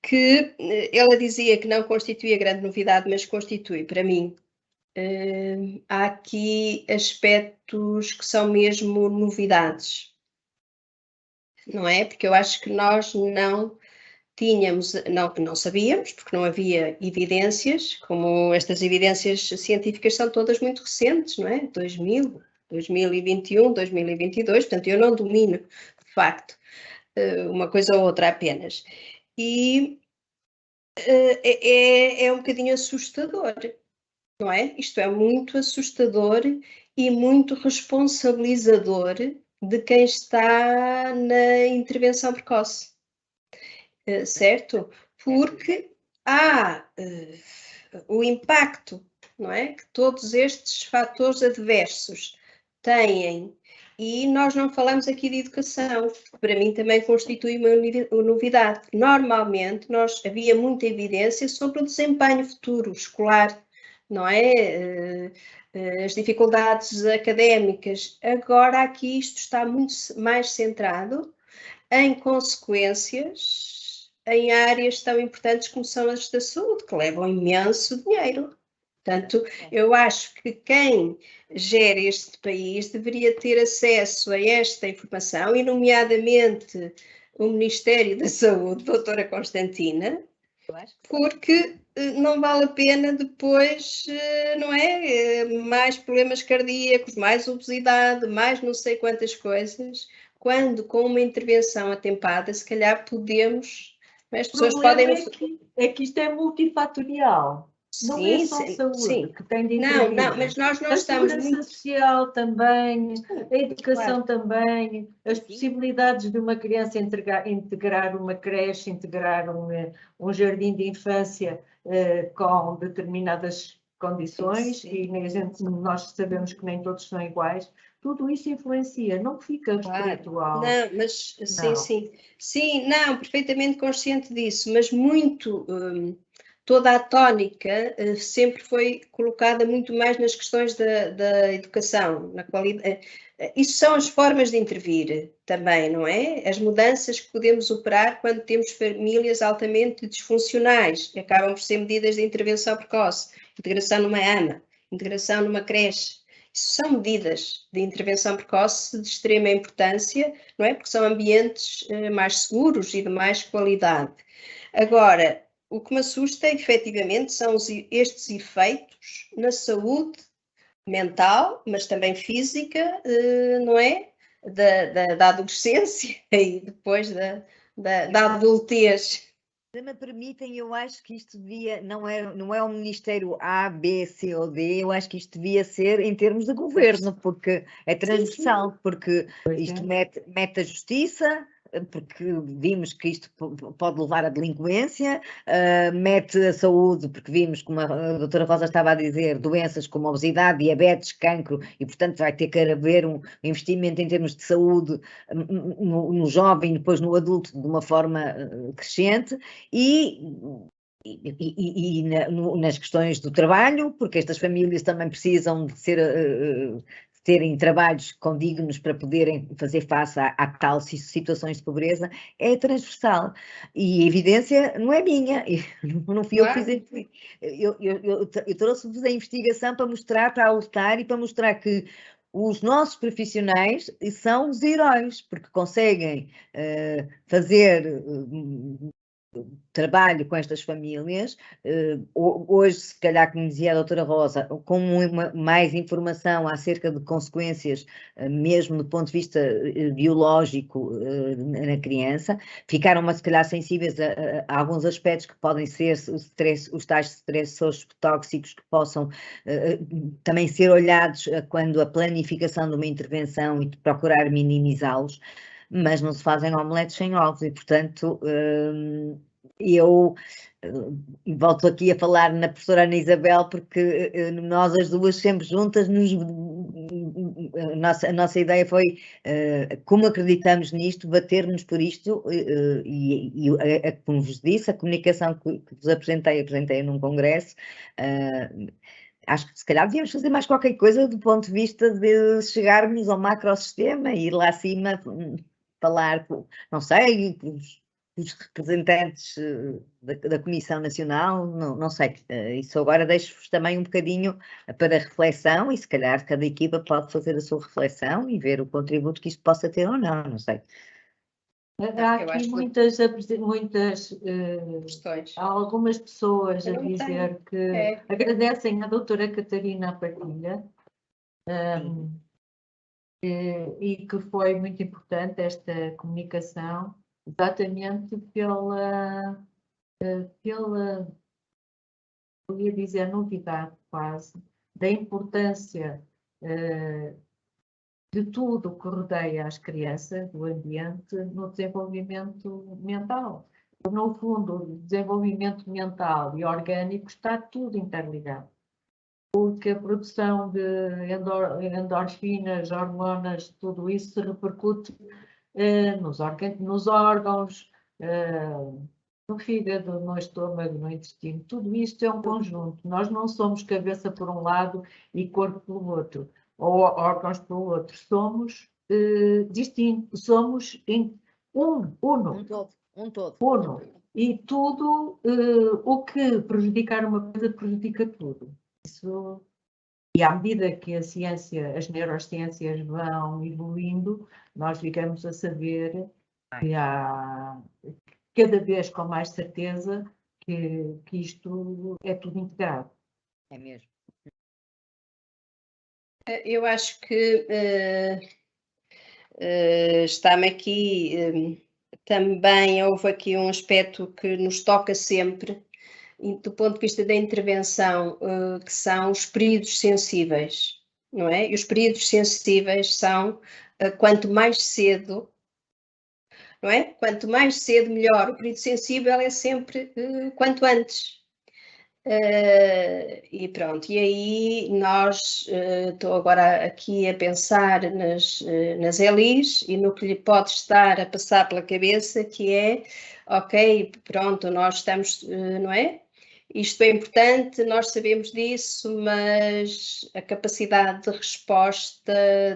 que ela dizia que não constituía grande novidade, mas constitui para mim. Há aqui aspectos que são mesmo novidades, não é? Porque eu acho que nós não tínhamos, não sabíamos, porque não havia evidências, como estas evidências científicas são todas muito recentes, não é? 2000, 2021, 2022, portanto eu não domino, de facto, uma coisa ou outra apenas. E é um bocadinho assustador, não é? Isto é muito assustador e muito responsabilizador de quem está na intervenção precoce, certo? Porque há o impacto, não é? Que todos estes fatores adversos têm, e nós não falamos aqui de educação, que para mim também constitui uma novidade. Normalmente havia muita evidência sobre o desempenho futuro escolar, não é? As dificuldades académicas. Agora aqui isto está muito mais centrado em consequências em áreas tão importantes como são as da saúde, que levam imenso dinheiro. Portanto, eu acho que quem gera este país deveria ter acesso a esta informação, e nomeadamente o Ministério da Saúde, doutora Constantina, porque não vale a pena depois, não é? Mais problemas cardíacos, mais obesidade, mais não sei quantas coisas, quando com uma intervenção atempada, se calhar podemos... As pessoas podem... É que isto é multifatorial. Não é só saúde, sim. Que tem de intervir. Não, mas nós não estamos muito... A segurança social também, a educação também, as possibilidades de uma criança integrar uma creche, integrar um jardim de infância com determinadas condições, e nós sabemos que nem todos são iguais. Tudo isso influencia, não fica espiritual. Não, mas sim, não, perfeitamente consciente disso, mas muito... toda a tónica sempre foi colocada muito mais nas questões da educação, na qualidade. Isso são as formas de intervir também, não é? As mudanças que podemos operar quando temos famílias altamente disfuncionais, que acabam por ser medidas de intervenção precoce, integração numa AMA, integração numa creche. Isso são medidas de intervenção precoce de extrema importância, não é? Porque são ambientes mais seguros e de mais qualidade. Agora, o que me assusta, efetivamente, são estes efeitos na saúde mental, mas também física, não é? Da adolescência e depois da adultez. Se me permitem, eu acho que isto devia, não é o Ministério A, B, C ou D, eu acho que isto devia ser em termos de governo, porque é transversal, porque isto mete a justiça, porque vimos que isto pode levar à delinquência, mete a saúde, porque vimos, como a doutora Rosa estava a dizer, doenças como obesidade, diabetes, cancro, e portanto vai ter que haver um investimento em termos de saúde no jovem e depois no adulto de uma forma crescente, nas questões do trabalho, porque estas famílias também precisam de terem trabalhos condignos para poderem fazer face a tal situações de pobreza, é transversal. E a evidência não é minha, não fui eu que fiz. Eu trouxe-vos a investigação para mostrar, para alertar e para mostrar que os nossos profissionais são os heróis, porque conseguem fazer trabalho com estas famílias, hoje, se calhar, como dizia a doutora Rosa, com mais informação acerca de consequências, mesmo do ponto de vista biológico na criança, ficaram, se calhar, sensíveis a alguns aspectos que podem ser os tais stressores tóxicos que possam também ser olhados quando a planificação de uma intervenção e de procurar minimizá-los, mas não se fazem omeletes sem ovos e, portanto, eu volto aqui a falar na professora Ana Isabel, porque nós as duas sempre juntas, a nossa ideia foi, como acreditamos nisto, bater-nos por isto, como vos disse, a comunicação que vos apresentei num congresso. Acho que se calhar devíamos fazer mais qualquer coisa do ponto de vista de chegarmos ao macrosistema e ir lá acima falar, não sei, com os representantes da Comissão Nacional, não sei. Isso agora deixo-vos também um bocadinho para reflexão e se calhar cada equipa pode fazer a sua reflexão e ver o contributo que isto possa ter ou não sei. Há aqui muitas questões. Há algumas pessoas a dizer que agradecem à doutora Catarina a partilha e que foi muito importante esta comunicação, exatamente pela eu ia dizer novidade quase, da importância de tudo que rodeia as crianças, do ambiente, no desenvolvimento mental. No fundo, o desenvolvimento mental e orgânico está tudo interligado. Porque a produção de endorfinas, hormonas, tudo isso se repercute nos órgãos, no fígado, no estômago, no intestino. Tudo isto é um conjunto. Nós não somos cabeça por um lado e corpo pelo outro, ou órgãos pelo outro. Somos distintos, somos uno. Um todo. Uno. E tudo, o que prejudicar uma coisa, prejudica tudo. Isso, e à medida que a ciência, as neurociências vão evoluindo, nós ficamos a saber que há cada vez com mais certeza que isto é tudo integrado. É mesmo. Eu acho que está-me aqui também, houve aqui um aspecto que nos toca sempre, do ponto de vista da intervenção, que são os períodos sensíveis, não é? E os períodos sensíveis são, quanto mais cedo, não é? Quanto mais cedo, melhor. O período sensível é sempre quanto antes. E pronto, e aí nós, estou agora aqui a pensar nas ELIs e no que lhe pode estar a passar pela cabeça, que é, ok, pronto, nós estamos, não é? Isto é importante, nós sabemos disso, mas a capacidade de resposta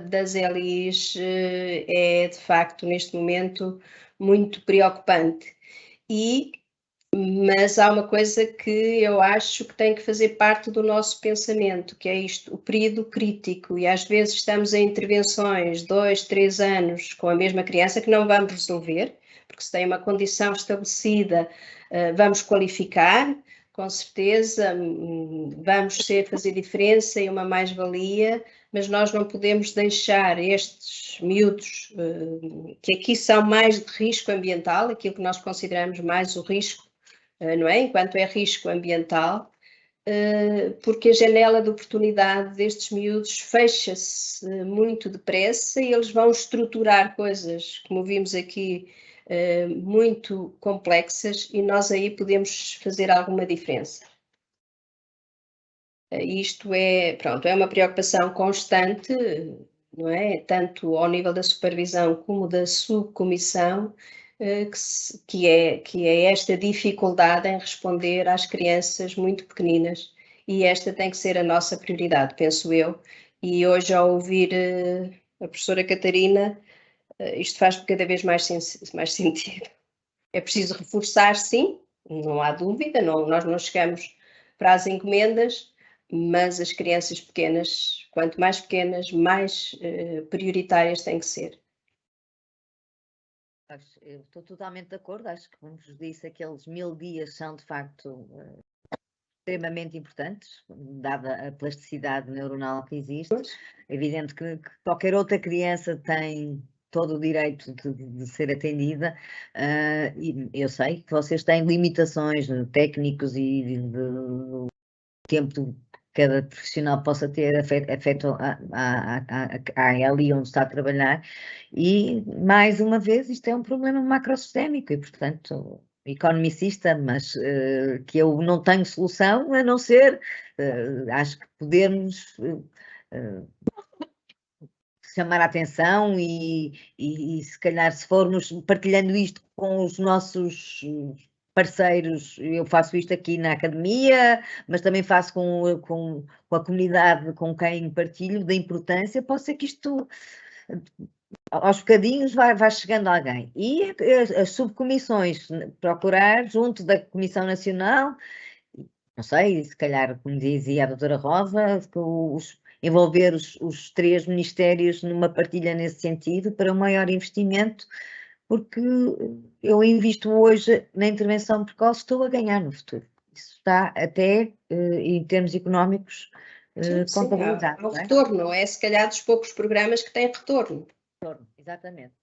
das ELIs é, de facto, neste momento, muito preocupante. Mas há uma coisa que eu acho que tem que fazer parte do nosso pensamento, que é isto, o período crítico, e às vezes estamos em intervenções 2, 3 anos com a mesma criança que não vamos resolver, porque se tem uma condição estabelecida Vamos qualificar, com certeza, vamos fazer diferença e uma mais-valia, mas nós não podemos deixar estes miúdos, que aqui são mais de risco ambiental, aquilo que nós consideramos mais o risco, não é? Enquanto é risco ambiental, porque a janela de oportunidade destes miúdos fecha-se muito depressa e eles vão estruturar coisas, como vimos aqui, muito complexas, e nós aí podemos fazer alguma diferença. Isto é, pronto, é uma preocupação constante, não é? Tanto ao nível da supervisão como da subcomissão, que é esta dificuldade em responder às crianças muito pequeninas, e esta tem que ser a nossa prioridade, penso eu. E hoje, ao ouvir a professora Catarina, isto faz cada vez mais sentido. É preciso reforçar, sim, não há dúvida, nós não chegamos para as encomendas, mas as crianças pequenas, quanto mais pequenas, mais prioritárias têm que ser. Eu estou totalmente de acordo, acho que, como vos disse, aqueles 1000 dias são de facto extremamente importantes, dada a plasticidade neuronal que existe. É evidente que qualquer outra criança tem todo o direito de ser atendida, e eu sei que vocês têm limitações técnicos e de tempo que cada profissional possa ter afeto a ali onde está a trabalhar, e mais uma vez isto é um problema macrosistémico e, portanto, economicista, mas que eu não tenho solução a não ser, acho que podermos chamar a atenção e se calhar, se formos partilhando isto com os nossos parceiros, eu faço isto aqui na academia, mas também faço com a comunidade com quem partilho, da importância, pode ser que isto aos bocadinhos vai chegando alguém. E as subcomissões, procurar junto da Comissão Nacional, não sei, se calhar, como dizia a doutora Rosa, envolver os 3 ministérios numa partilha nesse sentido para um maior investimento, porque eu invisto hoje na intervenção precoce, estou a ganhar no futuro. Isso está até, em termos económicos, contabilizado. Há um retorno, é se calhar dos poucos programas que têm retorno. Exatamente.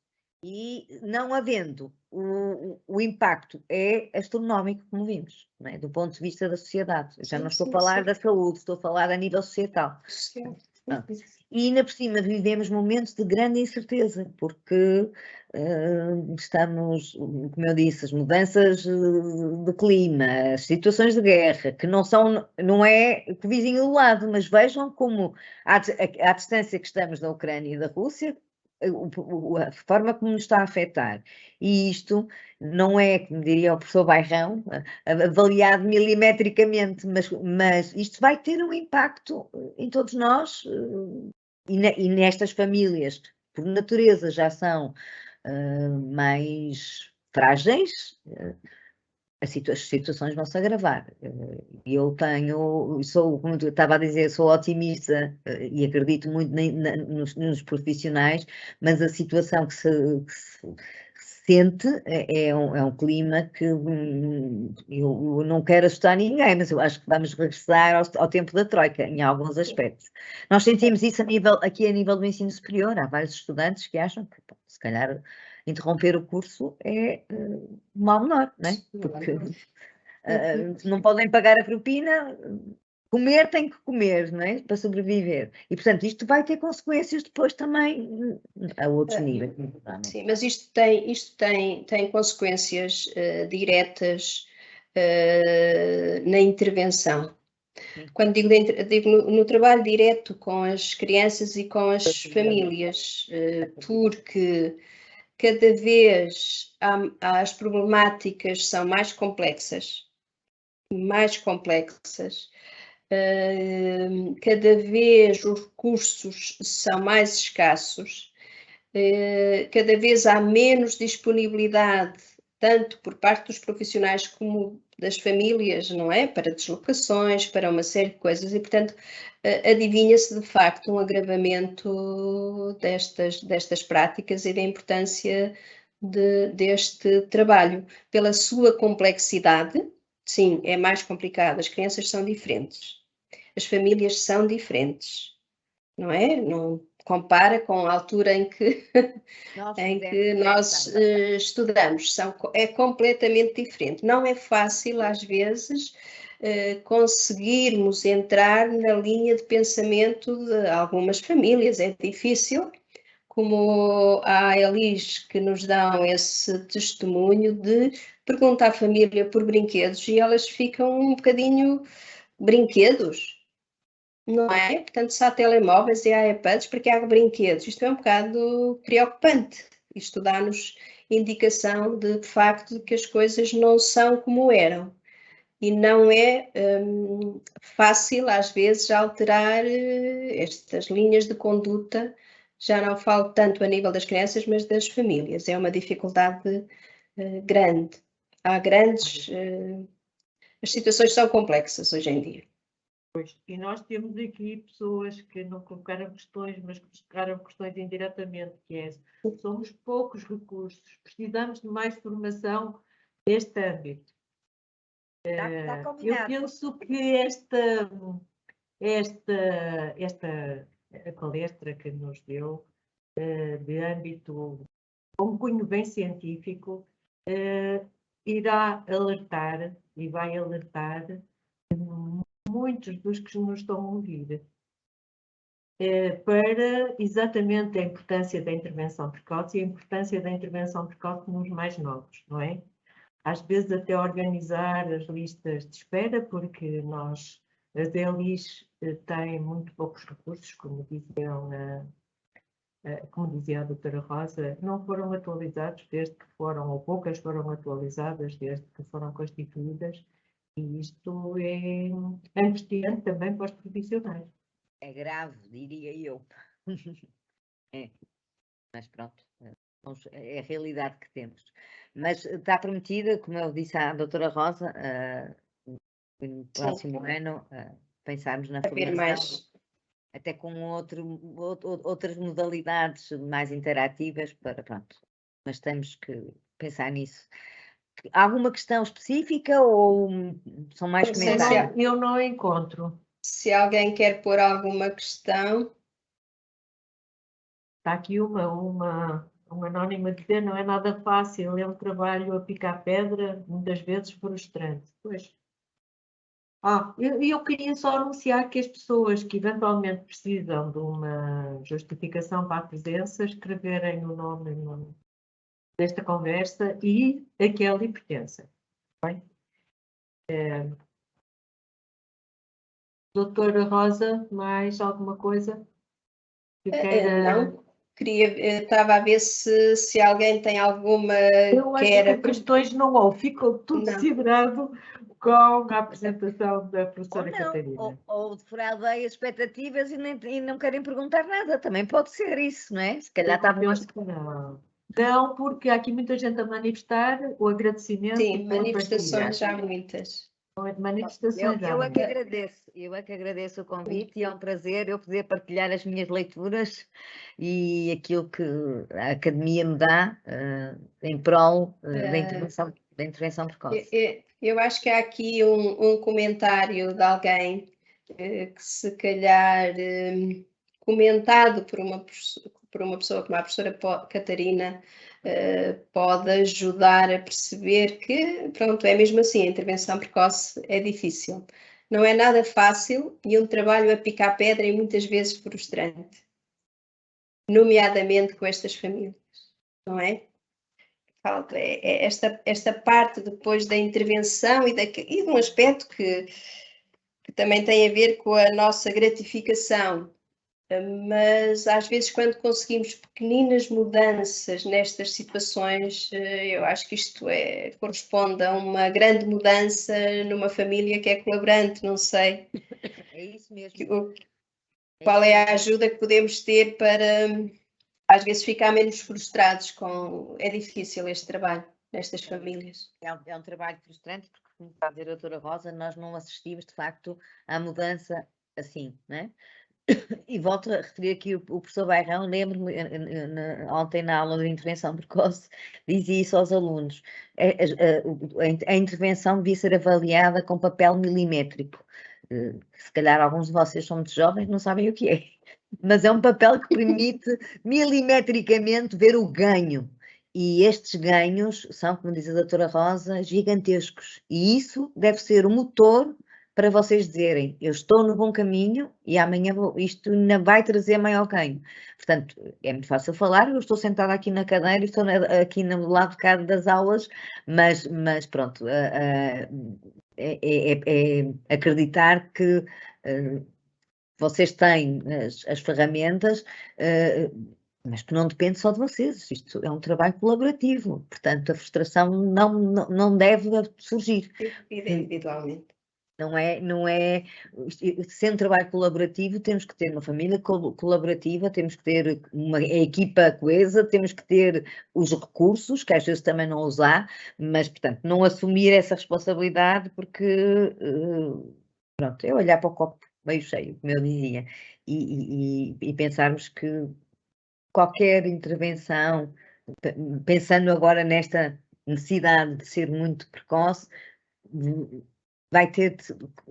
E não havendo, o impacto é astronómico, como vimos, não é? Do ponto de vista da sociedade. Eu já não estou a falar da saúde, estou a falar a nível societal. E ainda por cima vivemos momentos de grande incerteza, porque estamos, como eu disse, as mudanças de clima, as situações de guerra, que não é o vizinho do lado, mas vejam como, à distância que estamos da Ucrânia e da Rússia, a forma como nos está a afetar. E isto não é, como diria o professor Bairrão, avaliado milimetricamente, mas isto vai ter um impacto em todos nós e nestas famílias, que por natureza já são mais frágeis, as situações vão se agravar. Eu sou, como eu estava a dizer, sou otimista e acredito muito nos profissionais, mas a situação que se sente é um clima que eu não quero assustar ninguém, mas eu acho que vamos regressar ao tempo da Troika, em alguns aspectos. Nós sentimos isso aqui a nível do ensino superior, há vários estudantes que acham que, se calhar, interromper o curso é mal menor, não é? Porque não podem pagar a propina, comer tem que comer, não é? Para sobreviver. E, portanto, isto vai ter consequências depois também a outros níveis. Sim, mas isto tem consequências diretas na intervenção. Quando digo no trabalho direto com as crianças e com as famílias, porque cada vez as problemáticas são mais complexas, cada vez os recursos são mais escassos, cada vez há menos disponibilidade, tanto por parte dos profissionais como das famílias, não é? Para deslocações, para uma série de coisas, e, portanto, adivinha-se de facto um agravamento destas práticas e da importância deste trabalho, pela sua complexidade. Sim, é mais complicado, as crianças são diferentes, as famílias são diferentes, não é? Não compara com a altura em que nós estudamos, é completamente diferente. Não é fácil, às vezes, conseguirmos entrar na linha de pensamento de algumas famílias, é difícil, como a Elis, que nos dão esse testemunho de perguntar à família por brinquedos e elas ficam um bocadinho brinquedos, não é? Portanto, se há telemóveis e há iPads, porque há brinquedos. Isto é um bocado preocupante. Isto dá-nos indicação de facto de que as coisas não são como eram. E não é fácil, às vezes, alterar estas linhas de conduta. Já não falo tanto a nível das crianças, mas das famílias. É uma dificuldade grande. Há grandes... as situações são complexas hoje em dia. Pois, e nós temos aqui pessoas que não colocaram questões, mas que colocaram questões indiretamente, que é, somos poucos recursos, precisamos de mais formação neste âmbito. Eu penso que a palestra que nos deu, de âmbito, com cunho bem científico, irá alertar e vai alertar muitos dos que nos estão a ouvir para exatamente a importância da intervenção precoce e a importância da intervenção precoce nos mais novos, não é? Às vezes até organizar as listas de espera, porque as ELIs têm muito poucos recursos, como dizia a doutora Rosa, não foram atualizados desde que foram, ou poucas foram atualizadas desde que foram constituídas, e isto é angustiante também para os profissionais. É grave, diria eu. É. Mas pronto, é a realidade que temos. Mas está prometida, como eu disse à doutora Rosa, no próximo ano pensarmos na formação, até com outras modalidades mais interativas, pronto. Mas temos que pensar nisso. Alguma questão específica ou são mais comentários? Eu não encontro. Se alguém quer pôr alguma questão... Está aqui uma anónima dizer, não é nada fácil, é um trabalho a picar pedra, muitas vezes frustrante. Pois. Eu queria só anunciar que as pessoas que eventualmente precisam de uma justificação para a presença, escreverem o nome desta conversa e a que ela lhe pertença. Bem? Doutora Rosa, mais alguma coisa que queira? Não, estava a ver se alguém tem alguma... Eu acho que questões não houve, ficou tudo segurado com a apresentação da professora Catarina. Ou de furar expectativas e não querem perguntar nada, também pode ser isso, não é? Se calhar estavam... Não, porque há aqui muita gente a manifestar o agradecimento. Sim, manifestações já muitas. Eu é que agradeço o convite e é um prazer eu poder partilhar as minhas leituras e aquilo que a Academia me dá em prol da intervenção precoce. Eu acho que há aqui um comentário de alguém que se calhar comentado por uma pessoa como a professora Catarina pode ajudar a perceber que, pronto, é mesmo assim, a intervenção precoce é difícil. Não é nada fácil e um trabalho a picar pedra e muitas vezes frustrante, nomeadamente com estas famílias, não é? Esta parte depois da intervenção e de um aspecto que também tem a ver com a nossa gratificação, mas às vezes quando conseguimos pequeninas mudanças nestas situações, eu acho que isto corresponde a uma grande mudança numa família que é colaborante, não sei. É isso mesmo. Qual é a ajuda que podemos ter para às vezes ficar menos frustrados com... É difícil este trabalho nestas famílias. É um trabalho frustrante porque, como está a dizer a doutora Rosa, nós não assistimos de facto à mudança assim, não é? E volto a referir aqui o professor Bairrão, lembro-me ontem na aula de intervenção precoce, dizia isso aos alunos, a intervenção devia ser avaliada com papel milimétrico. Se calhar alguns de vocês são muito jovens, não sabem o que é, mas é um papel que permite milimetricamente ver o ganho. E estes ganhos são, como diz a doutora Rosa, gigantescos. E isso deve ser o motor para vocês dizerem, eu estou no bom caminho e amanhã isto ainda vai trazer maior ganho. Portanto, é muito fácil falar, eu estou sentada aqui na cadeira, estou aqui no lado de cá das aulas, mas pronto, é acreditar que vocês têm as ferramentas, mas que não depende só de vocês, isto é um trabalho colaborativo, portanto a frustração não deve surgir. Individualmente. Não é, sendo trabalho colaborativo, temos que ter uma família colaborativa, temos que ter uma equipa coesa, temos que ter os recursos, que às vezes também não os há, mas, portanto, não assumir essa responsabilidade porque, pronto, é olhar para o copo meio cheio, como eu dizia, e pensarmos que qualquer intervenção, pensando agora nesta necessidade de ser muito precoce, vai ter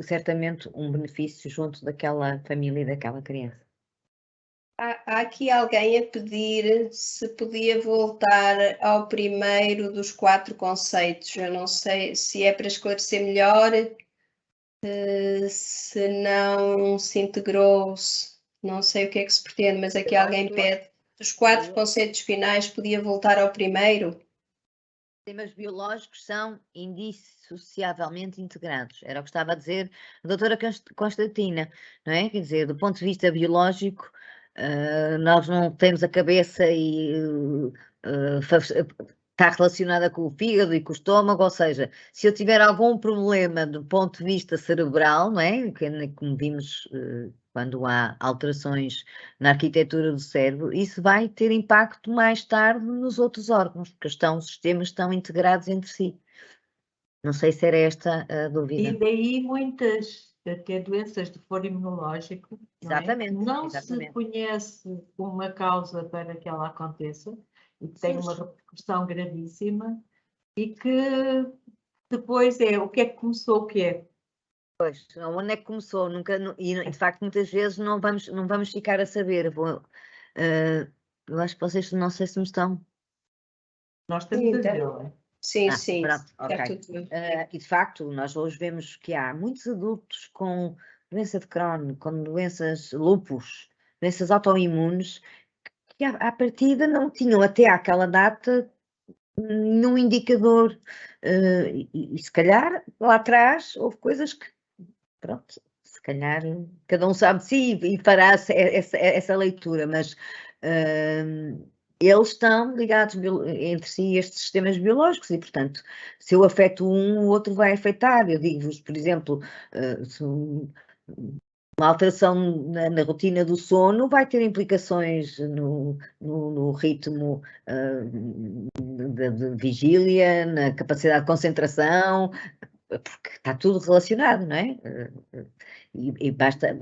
certamente um benefício junto daquela família e daquela criança. Há aqui alguém a pedir se podia voltar ao primeiro dos 4 conceitos. Eu não sei se é para esclarecer melhor, se não se integrou, não sei o que é que se pretende, mas aqui alguém pede dos 4 conceitos finais, podia voltar ao primeiro? Sistemas biológicos são indissociavelmente integrados. Era o que estava a dizer a doutora Constantina, não é? Quer dizer, do ponto de vista biológico, nós não temos a cabeça e está relacionada com o fígado e com o estômago, ou seja, se eu tiver algum problema do ponto de vista cerebral, não é? Como vimos quando há alterações na arquitetura do cérebro, isso vai ter impacto mais tarde nos outros órgãos, porque os sistemas estão integrados entre si. Não sei se era esta a dúvida. E daí muitas até doenças de foro imunológico, Exatamente, não se conhece uma causa para que ela aconteça e que tem uma repercussão gravíssima e que depois o que é que começou o quê? Pois, onde é que começou? E de facto muitas vezes não vamos ficar a saber. Eu acho que vocês não sei se me estão. Nós estamos a ver, não é? Sim, sim. Pronto, ok. E de facto, nós hoje vemos que há muitos adultos com doença de Crohn, com doenças lupus, doenças autoimunes, que à partida não tinham até àquela data nenhum indicador. E se calhar lá atrás houve coisas que, pronto, se calhar cada um sabe de si e fará essa leitura, mas eles estão ligados entre si, estes sistemas biológicos, e, portanto, se eu afeto um, o outro vai afetar. Eu digo-vos, por exemplo, uma alteração na rotina do sono vai ter implicações no ritmo de vigília, na capacidade de concentração, porque está tudo relacionado, não é? E basta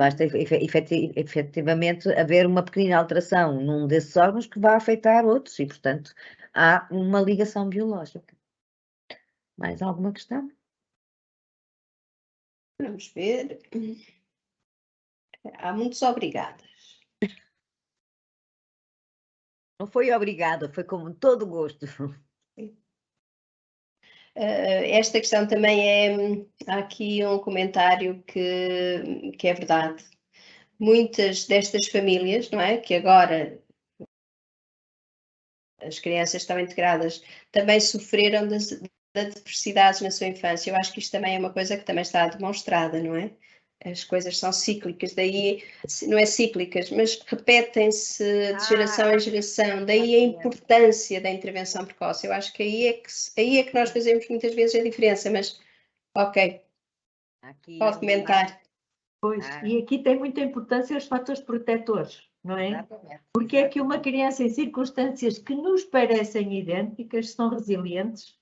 efetivamente haver uma pequena alteração num desses órgãos que vai afetar outros e, portanto, há uma ligação biológica. Mais alguma questão? Vamos ver. Há muitos obrigadas. Não foi obrigada, foi com todo gosto. Esta questão também há aqui um comentário que é verdade. Muitas destas famílias, não é? Que agora as crianças estão integradas, também sofreram das adversidades na sua infância. Eu acho que isto também é uma coisa que também está demonstrada, não é? As coisas são cíclicas, daí, não é cíclicas, mas repetem-se de geração em geração, daí a importância da intervenção precoce. Eu acho que aí é que nós fazemos muitas vezes a diferença, mas, ok, pode comentar. Pois, e aqui tem muita importância os fatores protetores, não é? Exatamente. Porque é que uma criança em circunstâncias que nos parecem idênticas são resilientes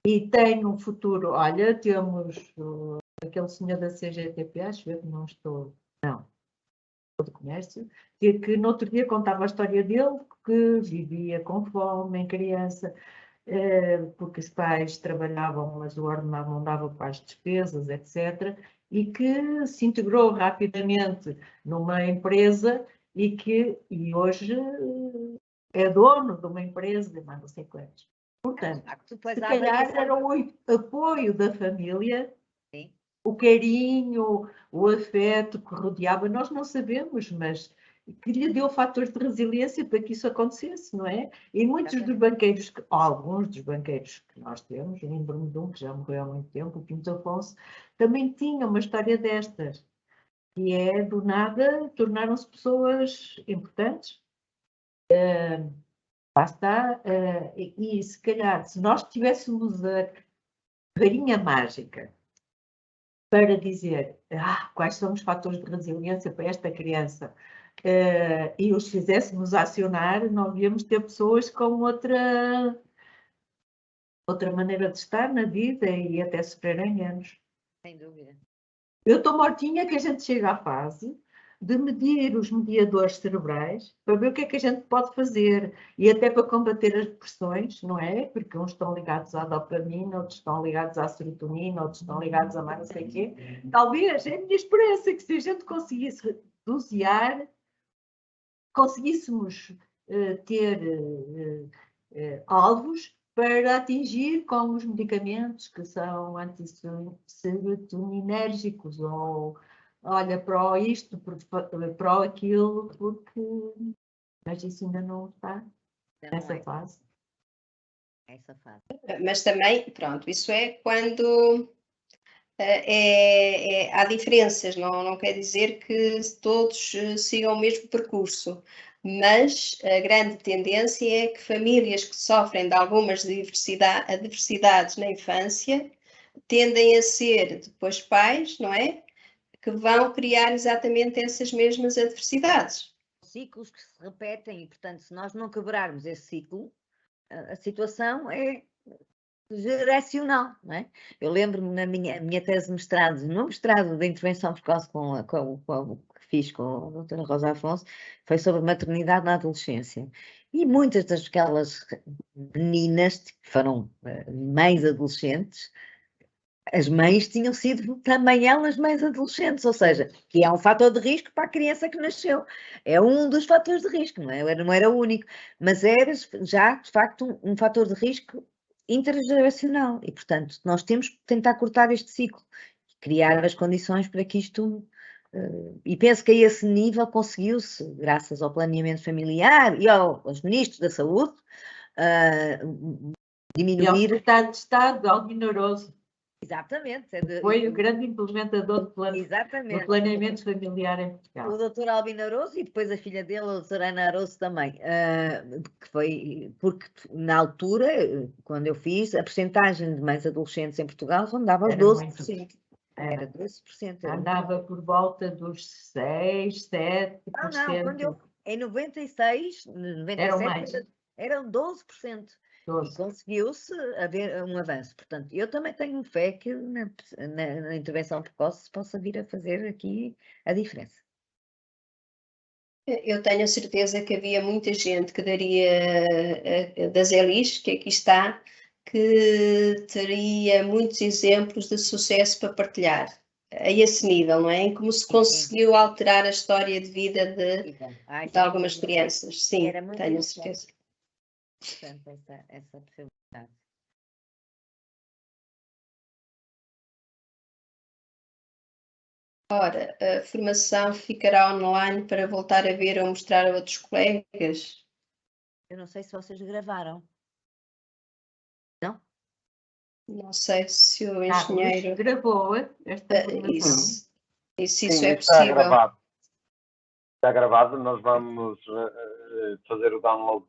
e têm um futuro. Olha, temos aquele senhor da CGTP, acho eu que não estou. Não. do comércio, que no outro dia contava a história dele, que vivia com fome em criança, porque os pais trabalhavam, mas o ordenado não dava para as despesas, etc., e que se integrou rapidamente numa empresa e hoje é dono de uma empresa de mais não sei quantos. Portanto, se calhar era o apoio da família, sim, o carinho, o afeto que rodeava, nós não sabemos, mas que lhe deu fatores de resiliência para que isso acontecesse, não é? E muitos dos banqueiros, alguns dos banqueiros que nós temos, lembro-me de um que já morreu há muito tempo, o Pinto Afonso, também tinha uma história destas, que é, do nada, tornaram-se pessoas importantes. Lá está, e se calhar, se nós tivéssemos a varinha mágica para dizer quais são os fatores de resiliência para esta criança e os fizéssemos acionar, nós íamos ter pessoas com outra maneira de estar na vida e até sofrerem menos. sem dúvida. Eu estou mortinha que a gente chega à fase de medir os mediadores cerebrais para ver o que é que a gente pode fazer e até para combater as depressões, não é? Porque uns estão ligados à dopamina, outros estão ligados à serotonina, outros estão ligados a mais não sei o quê. Talvez, é a minha esperança, que se a gente conseguisse dosear, conseguíssemos ter alvos para atingir com os medicamentos que são antisserotoninérgicos ou olha, para isto, para aquilo, porque mas isso ainda não está nessa fase. Essa fase. Mas também, pronto, isso é quando há diferenças, não quer dizer que todos sigam o mesmo percurso, mas a grande tendência é que famílias que sofrem de algumas adversidades na infância tendem a ser depois pais, não é? Que vão criar exatamente essas mesmas adversidades. Ciclos que se repetem e, portanto, se nós não quebrarmos esse ciclo, a situação é geracional, não é? Eu lembro-me na minha tese de mestrado, no mestrado de intervenção precoce que fiz com a doutora Rosa Afonso, foi sobre maternidade na adolescência. E muitas daquelas meninas que foram mães adolescentes, as mães tinham sido também elas mães adolescentes, ou seja, que é um fator de risco para a criança que nasceu. É um dos fatores de risco, não era o único, mas era já, de facto, um fator de risco intergeracional. E, portanto, nós temos que tentar cortar este ciclo, criar as condições para que isto... e penso que a esse nível conseguiu-se, graças ao planeamento familiar e aos ministros da saúde, diminuir... E ao secretário de Estado, Albino Louroso. Exatamente. Foi o grande implementador do planeamento familiar em Portugal. O doutor Albino Louroso e depois a filha dele, a doutora Ana Louroso também, que foi, porque na altura, quando eu fiz, a percentagem de mães adolescentes em Portugal rondava os 12%. Era 12%. Andava por volta dos 6, 7%. Não, quando eu, em 96, 97, eram 12%. E conseguiu-se haver um avanço. Portanto, eu também tenho fé que na intervenção precoce se possa vir a fazer aqui a diferença. Eu tenho a certeza que havia muita gente que daria das Elis, que aqui está, que teria muitos exemplos de sucesso para partilhar a esse nível, não é? Em como se conseguiu alterar a história de vida de algumas crianças. Sim, tenho a certeza. Portanto, essa possibilidade. Ora, a formação ficará online para voltar a ver ou mostrar a outros colegas? Eu não sei se vocês gravaram. Não? Não sei se o engenheiro... gravou esta formação. Isso é possível. Está gravado, nós vamos fazer o download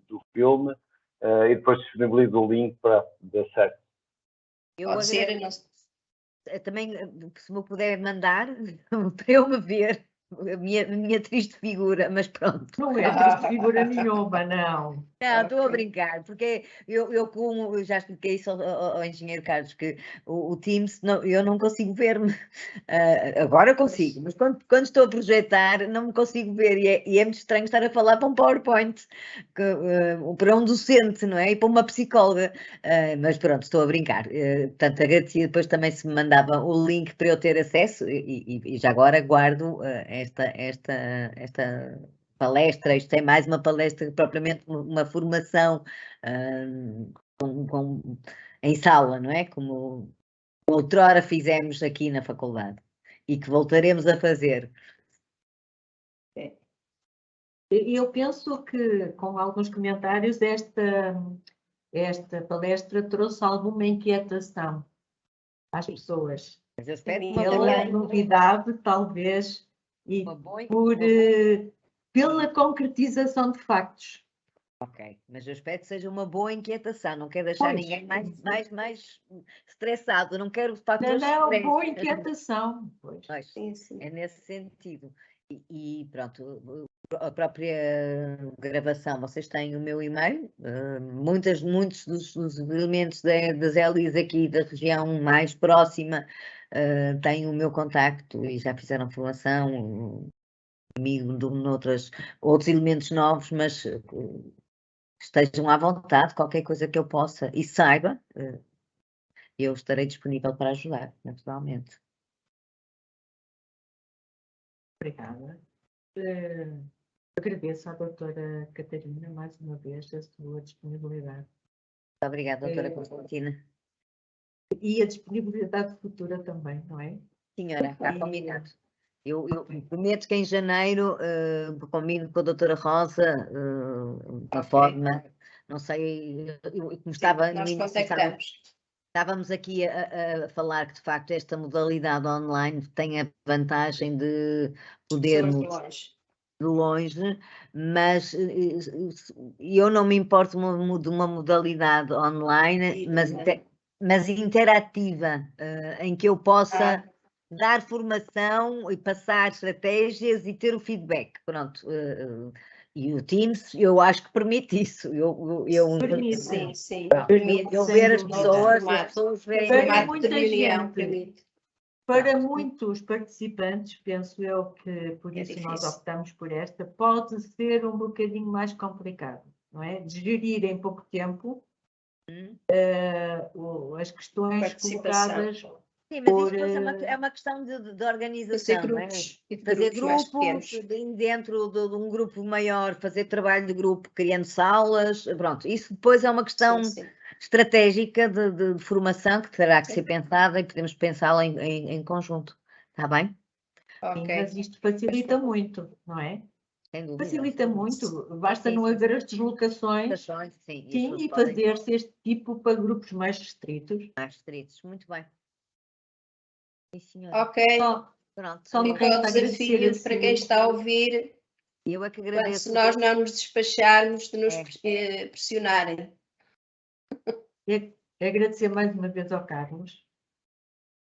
do filme e depois disponibilizo o link para dar certo. Pode ser, também, se me puder mandar, para eu me ver, a minha triste figura, mas pronto. Não é triste figura nenhuma, não. Não, estou a Ok. brincar, porque eu já expliquei isso ao engenheiro Carlos, que o Teams, eu não consigo ver-me. Agora consigo, mas quando estou a projetar não me consigo ver e é muito estranho estar a falar para um PowerPoint, para um docente, não é? E para uma psicóloga. Mas pronto, estou a brincar. Portanto, agradecia depois também se me mandava o link para eu ter acesso e já agora guardo esta palestra. Isto é mais uma palestra que propriamente uma formação em sala, não é? Como outrora fizemos aqui na faculdade e que voltaremos a fazer. Eu penso que, com alguns comentários, esta palestra trouxe alguma inquietação às pessoas. Mas eu espero que Pela também. novidade, talvez, e uma boa, pela concretização de factos. ok, mas eu espero que seja uma boa inquietação, não quero deixar Pois. ninguém mais estressado, não quero fatores de Não, stress. boa inquietação. Pois. Pois, Sim, sim. é nesse sentido. E pronto, a própria gravação, vocês têm o meu e-mail, muitos dos elementos das hélices aqui da região mais próxima têm o meu contacto e já fizeram formação comigo outros elementos novos, mas estejam à vontade, qualquer coisa que eu possa e saiba, eu estarei disponível para ajudar, naturalmente. Obrigada. Agradeço à doutora Catarina mais uma vez a sua disponibilidade. Muito obrigada, doutora Constantina. E a disponibilidade futura também, não é? Senhora, está combinado. Eu prometo que em janeiro combino com a doutora Rosa uma forma, não sei, como estava no Nós início, contactamos. estávamos aqui a falar que de facto esta modalidade online tem a vantagem de podermos de longe, mas eu não me importo de uma modalidade online, mas interativa, em que eu possa dar formação e passar estratégias e ter o feedback. Pronto. E o Teams, eu acho que permite isso. Permite. Sim. Permite, Eu sem ver as dúvida. pessoas verem. Para muita reunião, gente, para muitos participantes, penso eu que por isso nós difícil. optamos por esta, pode ser um bocadinho mais complicado, não é? De gerir em pouco tempo as questões colocadas. Sim, mas isto depois é uma questão de organização. Fazer grupos, não é? Fazer grupos, pequenos. dentro de um grupo maior, fazer trabalho de grupo, criando salas, pronto. Isso depois é uma questão estratégica de formação que terá que ser pensada e podemos pensá-la em conjunto. Está bem? Sim, mas isto facilita muito, não é? Sem dúvida. Facilita muito, basta não haver as deslocações e fazer-se este tipo para grupos mais restritos. Muito bem. Sim, senhora. Ok. Pronto. Só me pode desafio para quem está a ouvir. Eu é que agradeço. Se nós não nos despacharmos de nos pressionarem. Agradecer mais uma vez ao Carlos.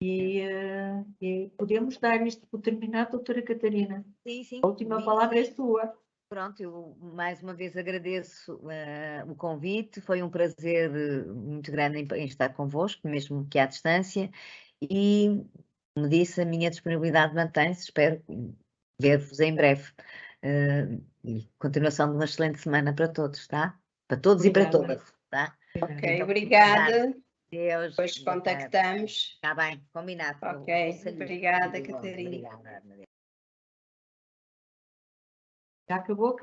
E podemos dar isto por terminado, doutora Catarina. Sim. A última palavra é sua. Pronto, eu mais uma vez agradeço o convite, foi um prazer muito grande em estar convosco, mesmo que à distância, e, como disse, a minha disponibilidade mantém-se, espero ver-vos em breve. E continuação de uma excelente semana para todos, tá? Para todos e para todas, tá? Ok, obrigada. Deus. Depois contactamos. Está bem, combinado. Ok, obrigada, Catarina. Obrigada. Já acabou,